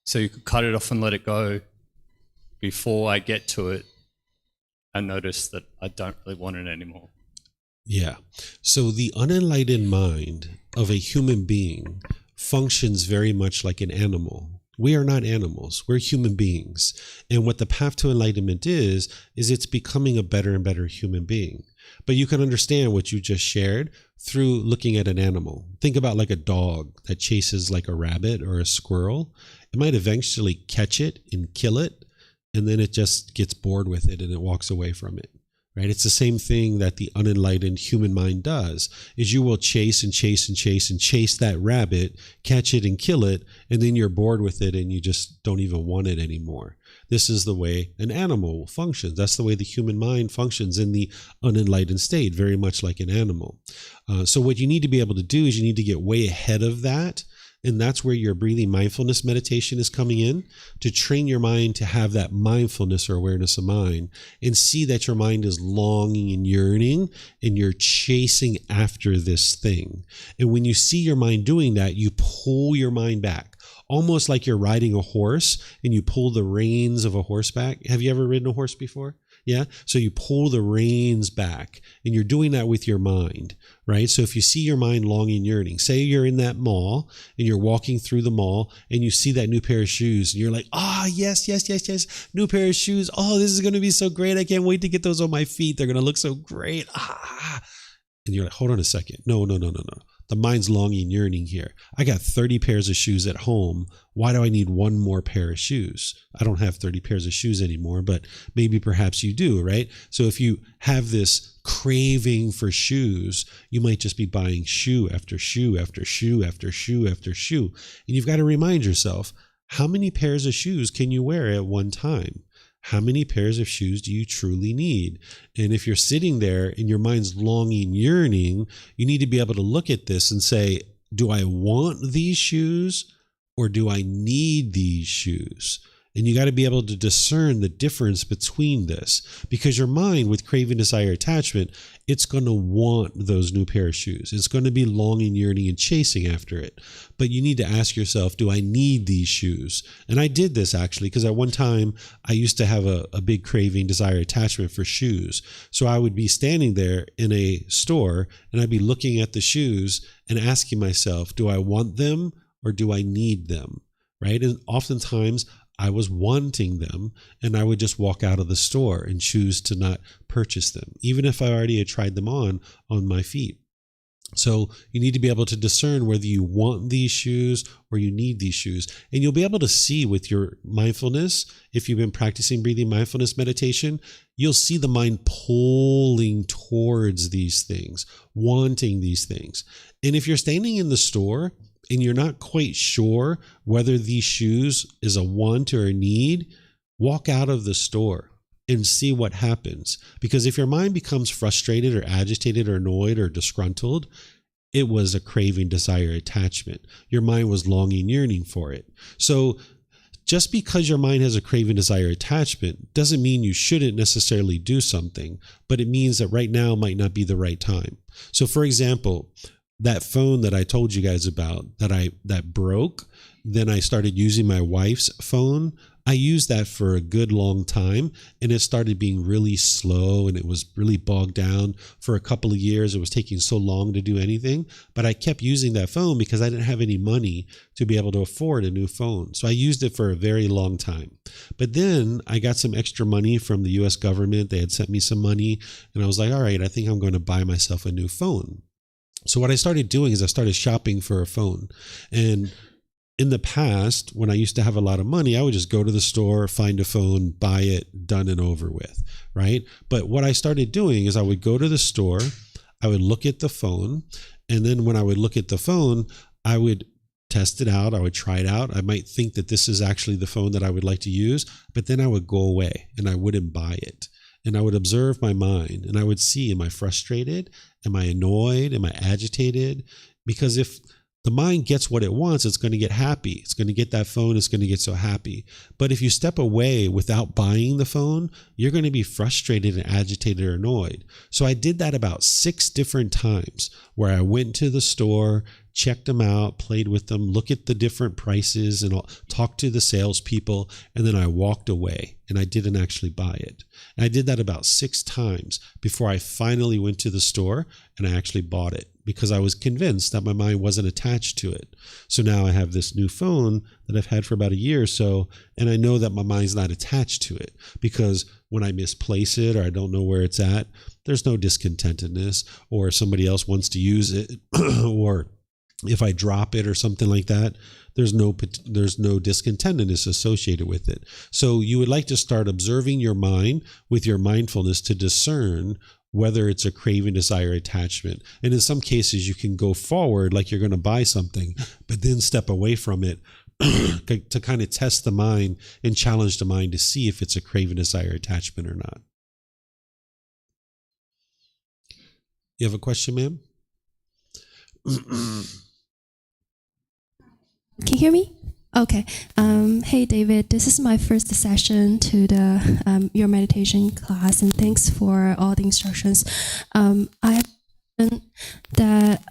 so you could cut it off and let it go before I get to it and notice that I don't really want it anymore. Yeah. So the unenlightened mind of a human being functions very much like an animal. We are not animals. We're human beings. And what the path to enlightenment is it's becoming a better and better human being. But you can understand what you just shared through looking at an animal. Think about like a dog that chases like a rabbit or a squirrel. It might eventually catch it and kill it, and then it just gets bored with it and it walks away from it. Right? It's the same thing that the unenlightened human mind does, is you will chase and chase and chase and chase that rabbit, catch it and kill it, and then you're bored with it and you just don't even want it anymore. This is the way an animal functions. That's the way the human mind functions in the unenlightened state, very much like an animal. So what you need to be able to do is you need to get way ahead of that. And that's where your breathing mindfulness meditation is coming in, to train your mind to have that mindfulness or awareness of mind and see that your mind is longing and yearning and you're chasing after this thing. And when you see your mind doing that, you pull your mind back, almost like you're riding a horse and you pull the reins of a horse back. Have you ever ridden a horse before? Yeah. So you pull the reins back and you're doing that with your mind, right? So if you see your mind longing, yearning, say you're in that mall and you're walking through the mall and you see that new pair of shoes and you're like, yes. New pair of shoes. Oh, this is going to be so great. I can't wait to get those on my feet. They're going to look so great. And you're like, hold on a second. No. The mind's longing, yearning here. I got 30 pairs of shoes at home. Why do I need one more pair of shoes? I don't have 30 pairs of shoes anymore, but maybe perhaps you do, right? So if you have this craving for shoes, you might just be buying shoe after shoe after shoe after shoe after shoe. And you've got to remind yourself, how many pairs of shoes can you wear at one time? How many pairs of shoes do you truly need? And if you're sitting there and your mind's longing, yearning, you need to be able to look at this and say, do I want these shoes or do I need these shoes? And you got to be able to discern the difference between this, because your mind with craving, desire, attachment, it's going to want those new pair of shoes. It's going to be longing, yearning, and chasing after it. But you need to ask yourself, do I need these shoes? And I did this actually, because at one time I used to have a big craving, desire, attachment for shoes. So I would be standing there in a store and I'd be looking at the shoes and asking myself, do I want them or do I need them? Right? And oftentimes I was wanting them and I would just walk out of the store and choose to not purchase them, even if I already had tried them on my feet. So you need to be able to discern whether you want these shoes or you need these shoes. And you'll be able to see with your mindfulness, if you've been practicing breathing mindfulness meditation, you'll see the mind pulling towards these things, wanting these things. And if you're standing in the store and you're not quite sure whether these shoes is a want or a need, walk out of the store and see what happens. Because if your mind becomes frustrated or agitated or annoyed or disgruntled, it was a craving, desire, attachment. Your mind was longing, yearning for it. So just because your mind has a craving, desire, attachment doesn't mean you shouldn't necessarily do something, but it means that right now might not be the right time. So for example, that phone that I told you guys about that broke, then I started using my wife's phone. I used that for a good long time, and it started being really slow, and it was really bogged down for a couple of years. It was taking so long to do anything, but I kept using that phone because I didn't have any money to be able to afford a new phone. So I used it for a very long time. But then I got some extra money from the US government. They had sent me some money, and I was like, all right, I think I'm going to buy myself a new phone. So what I started doing is I started shopping for a phone. And in the past, when I used to have a lot of money, I would just go to the store, find a phone, buy it, done and over with, right? But what I started doing is I would go to the store, I would look at the phone, and then when I would look at the phone, I would test it out, I would try it out. I might think that this is actually the phone that I would like to use, but then I would go away and I wouldn't buy it. And I would observe my mind, and I would see, am I frustrated? Am I annoyed? Am I agitated? Because if the mind gets what it wants, it's going to get happy. It's going to get that phone. It's going to get so happy. But if you step away without buying the phone, you're going to be frustrated and agitated or annoyed. So I did that about 6 different times where I went to the store, checked them out, played with them, look at the different prices and talk to the salespeople. And then I walked away and I didn't actually buy it. And I did that about 6 times before I finally went to the store and I actually bought it, because I was convinced that my mind wasn't attached to it. So now I have this new phone that I've had for about a year or so, and I know that my mind's not attached to it, because when I misplace it or I don't know where it's at, there's no discontentedness, or somebody else wants to use it, or if I drop it or something like that, there's no discontentedness associated with it. So you would like to start observing your mind with your mindfulness to discern whether it's a craving, desire, attachment. And in some cases, you can go forward like you're going to buy something, but then step away from it to kind of test the mind and challenge the mind to see if it's a craving, desire, attachment or not. You have a question, ma'am? Can you hear me? Okay. Hey, David. This is my first session to the your meditation class, and thanks for all the instructions. I have that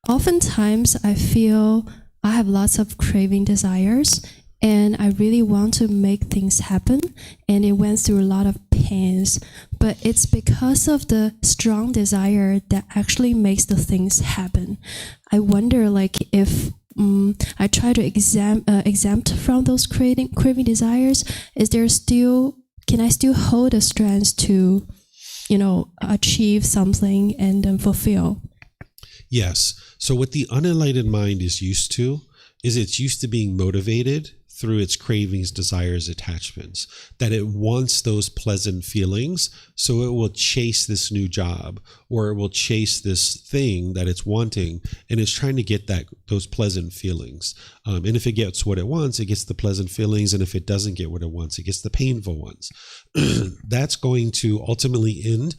oftentimes I feel I have lots of craving desires, and I really want to make things happen, and it went through a lot of pains. But it's because of the strong desire that actually makes the things happen. I wonder, like, if I try to exempt from those craving desires, can I still hold the strength to, achieve something and then fulfill? Yes. So what the unenlightened mind is used to is it's used to being motivated through its cravings, desires, attachments, that it wants those pleasant feelings. So it will chase this new job, or it will chase this thing that it's wanting, and it's trying to get those pleasant feelings. And if it gets what it wants, it gets the pleasant feelings. And if it doesn't get what it wants, it gets the painful ones. That's going to ultimately end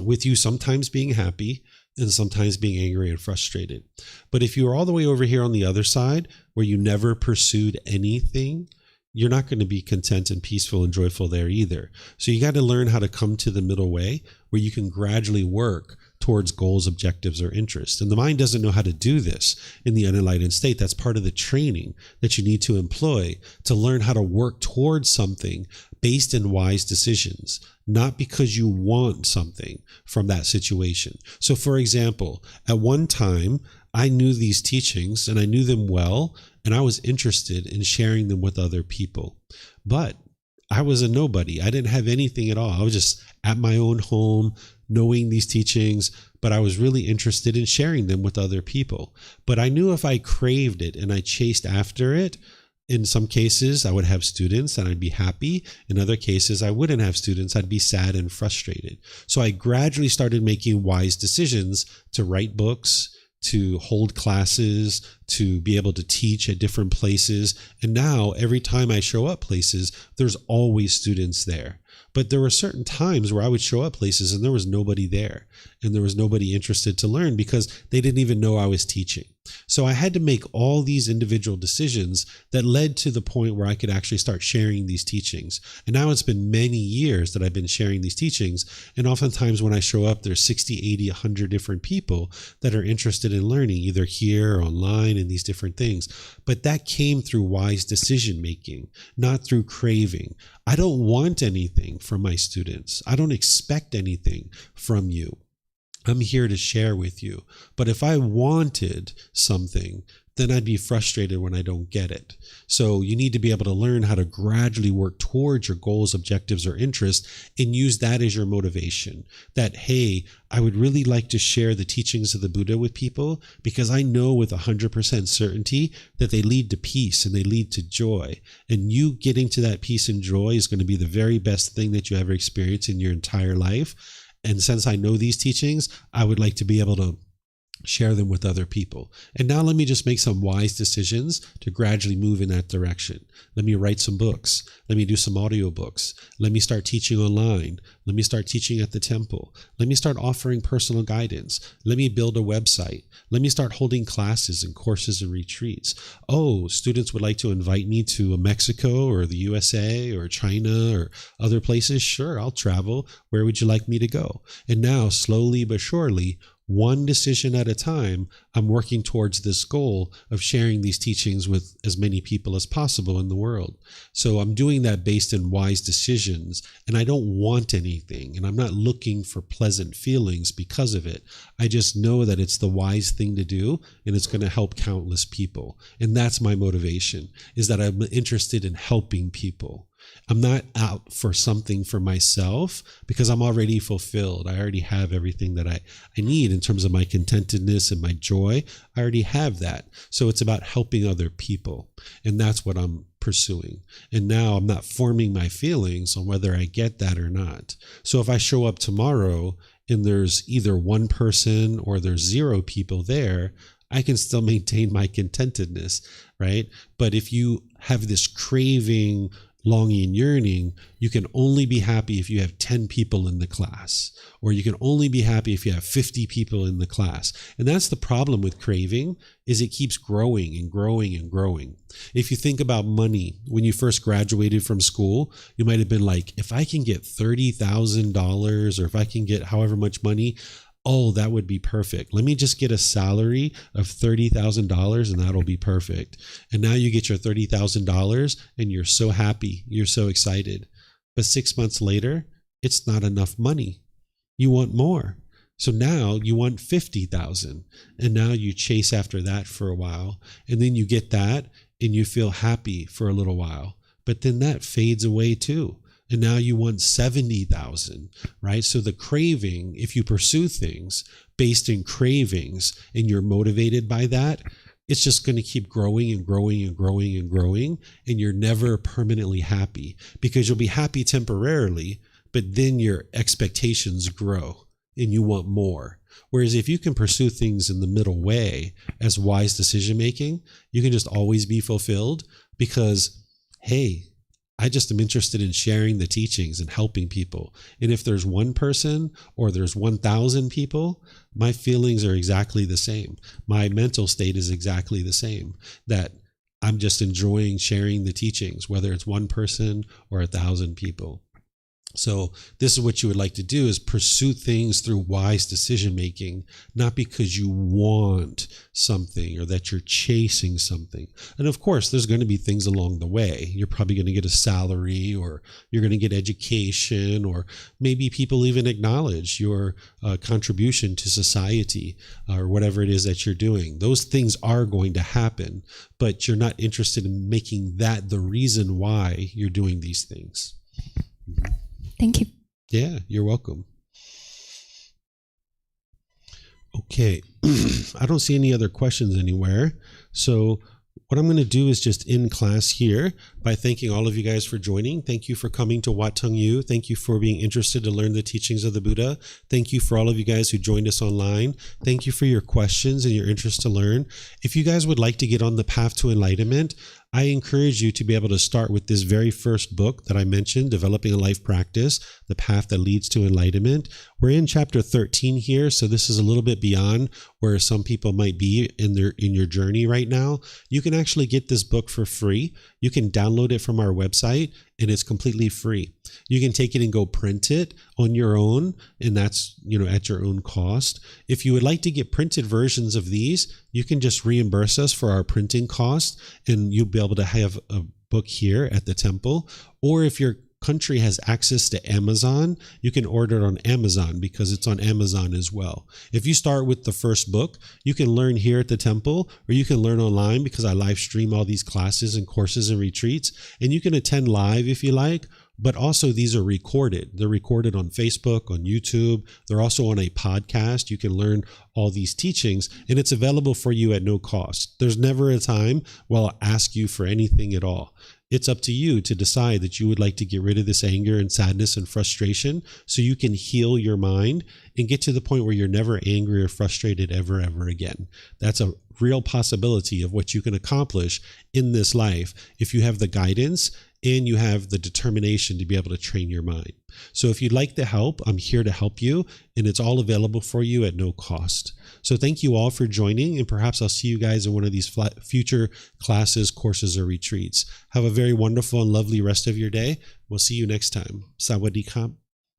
with you sometimes being happy and sometimes being angry and frustrated. But if you are all the way over here on the other side, where you never pursued anything, you're not going to be content and peaceful and joyful there either. So you got to learn how to come to the middle way where you can gradually work towards goals, objectives, or interests. And the mind doesn't know how to do this in the unenlightened state. That's part of the training that you need to employ to learn how to work towards something based in wise decisions, not because you want something from that situation. So for example, at one time, I knew these teachings and I knew them well, and I was interested in sharing them with other people. But I was a nobody. I didn't have anything at all. I was just at my own home, knowing these teachings, but I was really interested in sharing them with other people. But I knew if I craved it and I chased after it, in some cases, I would have students and I'd be happy. In other cases, I wouldn't have students. I'd be sad and frustrated. So I gradually started making wise decisions to write books, to hold classes, to be able to teach at different places. And now every time I show up places, there's always students there. But there were certain times where I would show up places and there was nobody there, and there was nobody interested to learn because they didn't even know I was teaching. So I had to make all these individual decisions that led to the point where I could actually start sharing these teachings. And now it's been many years that I've been sharing these teachings. And oftentimes when I show up, there's 60, 80, 100 different people that are interested in learning, either here or online and these different things. But that came through wise decision making, not through craving. I don't want anything from my students. I don't expect anything from you. I'm here to share with you. But if I wanted something, then I'd be frustrated when I don't get it. So you need to be able to learn how to gradually work towards your goals, objectives, or interests and use that as your motivation. That, hey, I would really like to share the teachings of the Buddha with people because I know with 100% certainty that they lead to peace and they lead to joy. And you getting to that peace and joy is going to be the very best thing that you ever experience in your entire life. And since I know these teachings, I would like to be able to share them with other people. And now let me just make some wise decisions to gradually move in that direction. Let me write some books. Let me do some audiobooks. Let me start teaching online. Let me start teaching at the temple. Let me start offering personal guidance. Let me build a website. Let me start holding classes and courses and retreats. Oh, students would like to invite me to Mexico or the USA or China or other places. Sure, I'll travel. Where would you like me to go? And now, slowly but surely, one decision at a time, I'm working towards this goal of sharing these teachings with as many people as possible in the world. So I'm doing that based in wise decisions, and I don't want anything, and I'm not looking for pleasant feelings because of it. I just know that it's the wise thing to do, and it's going to help countless people. And that's my motivation, is that I'm interested in helping people. I'm not out for something for myself because I'm already fulfilled. I already have everything that I need in terms of my contentedness and my joy. I already have that. So it's about helping other people. And that's what I'm pursuing. And now I'm not forming my feelings on whether I get that or not. So if I show up tomorrow and there's either one person or there's 0 people there, I can still maintain my contentedness, right? But if you have this craving, longing, yearning, you can only be happy if you have 10 people in the class, or you can only be happy if you have 50 people in the class. And that's the problem with craving, is it keeps growing and growing and growing. If you think about money, when you first graduated from school, you might have been like, if I can get $30,000 or if I can get however much money, oh, that would be perfect. Let me just get a salary of $30,000 and that'll be perfect. And now you get your $30,000 and you're so happy. You're so excited. But 6 months later, it's not enough money. You want more. So now you want 50,000. And now you chase after that for a while. And then you get that and you feel happy for a little while. But then that fades away too. And now you want 70,000, right? So the craving, if you pursue things based in cravings and you're motivated by that, it's just going to keep growing and growing and growing and growing. And you're never permanently happy because you'll be happy temporarily, but then your expectations grow and you want more. Whereas if you can pursue things in the middle way as wise decision making, you can just always be fulfilled because, hey, I just am interested in sharing the teachings and helping people. And if there's one person or there's 1,000 people, my feelings are exactly the same. My mental state is exactly the same, that I'm just enjoying sharing the teachings, whether it's one person or 1,000 people. So this is what you would like to do, is pursue things through wise decision making, not because you want something or that you're chasing something. And of course, there's going to be things along the way. You're probably going to get a salary, or you're going to get education, or maybe people even acknowledge your contribution to society, or whatever it is that you're doing. Those things are going to happen, but you're not interested in making that the reason why you're doing these things. Mm-hmm. Thank you. Yeah, you're welcome. Okay, I don't see any other questions anywhere. So what I'm going to do is just end class here by thanking all of you guys for joining. Thank you for coming to Wat Tung Yu. Thank you for being interested to learn the teachings of the Buddha. Thank you for all of you guys who joined us online. Thank you for your questions and your interest to learn. If you guys would like to get on the path to enlightenment, I encourage you to be able to start with this very first book that I mentioned, Developing a Life Practice, The Path That Leads to Enlightenment. We're in chapter 13 here, so this is a little bit beyond where some people might be in your journey right now. You can actually get this book for free. You can download it from our website, and it's completely free. You can take it and go print it on your own, and that's, at your own cost. If you would like to get printed versions of these, you can just reimburse us for our printing cost, and you'll be able to have a book here at the temple. Or if your country has access to Amazon, you can order it on Amazon because it's on Amazon as well. If you start with the first book, you can learn here at the temple, or you can learn online because I live stream all these classes and courses and retreats, and you can attend live if you like. But also these are recorded. They're recorded on Facebook, on YouTube. They're also on a podcast. You can learn all these teachings, and it's available for you at no cost. There's never a time where I'll ask you for anything at all. It's up to you to decide that you would like to get rid of this anger and sadness and frustration so you can heal your mind and get to the point where you're never angry or frustrated ever again. That's a real possibility of what you can accomplish in this life if you have the guidance and you have the determination to be able to train your mind. So if you'd like the help, I'm here to help you, and it's all available for you at no cost. So thank you all for joining, and perhaps I'll see you guys in one of these future classes, courses, or retreats. Have a very wonderful and lovely rest of your day. We'll see you next time. Sawadee krap.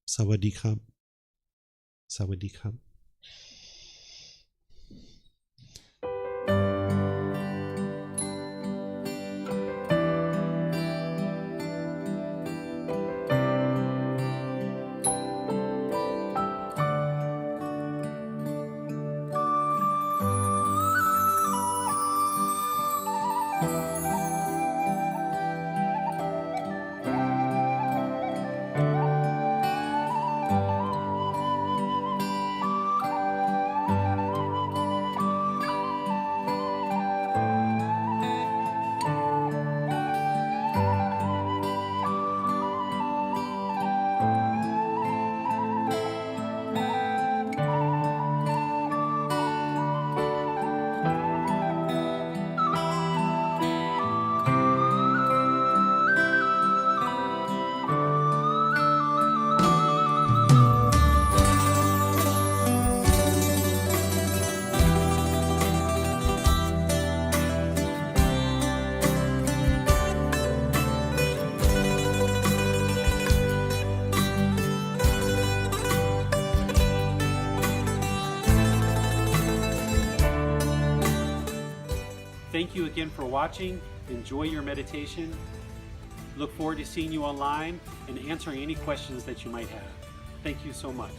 Sawadee krap. Sawadee krap. Thank you again for watching. Enjoy your meditation. Look forward to seeing you online and answering any questions that you might have. Thank you so much.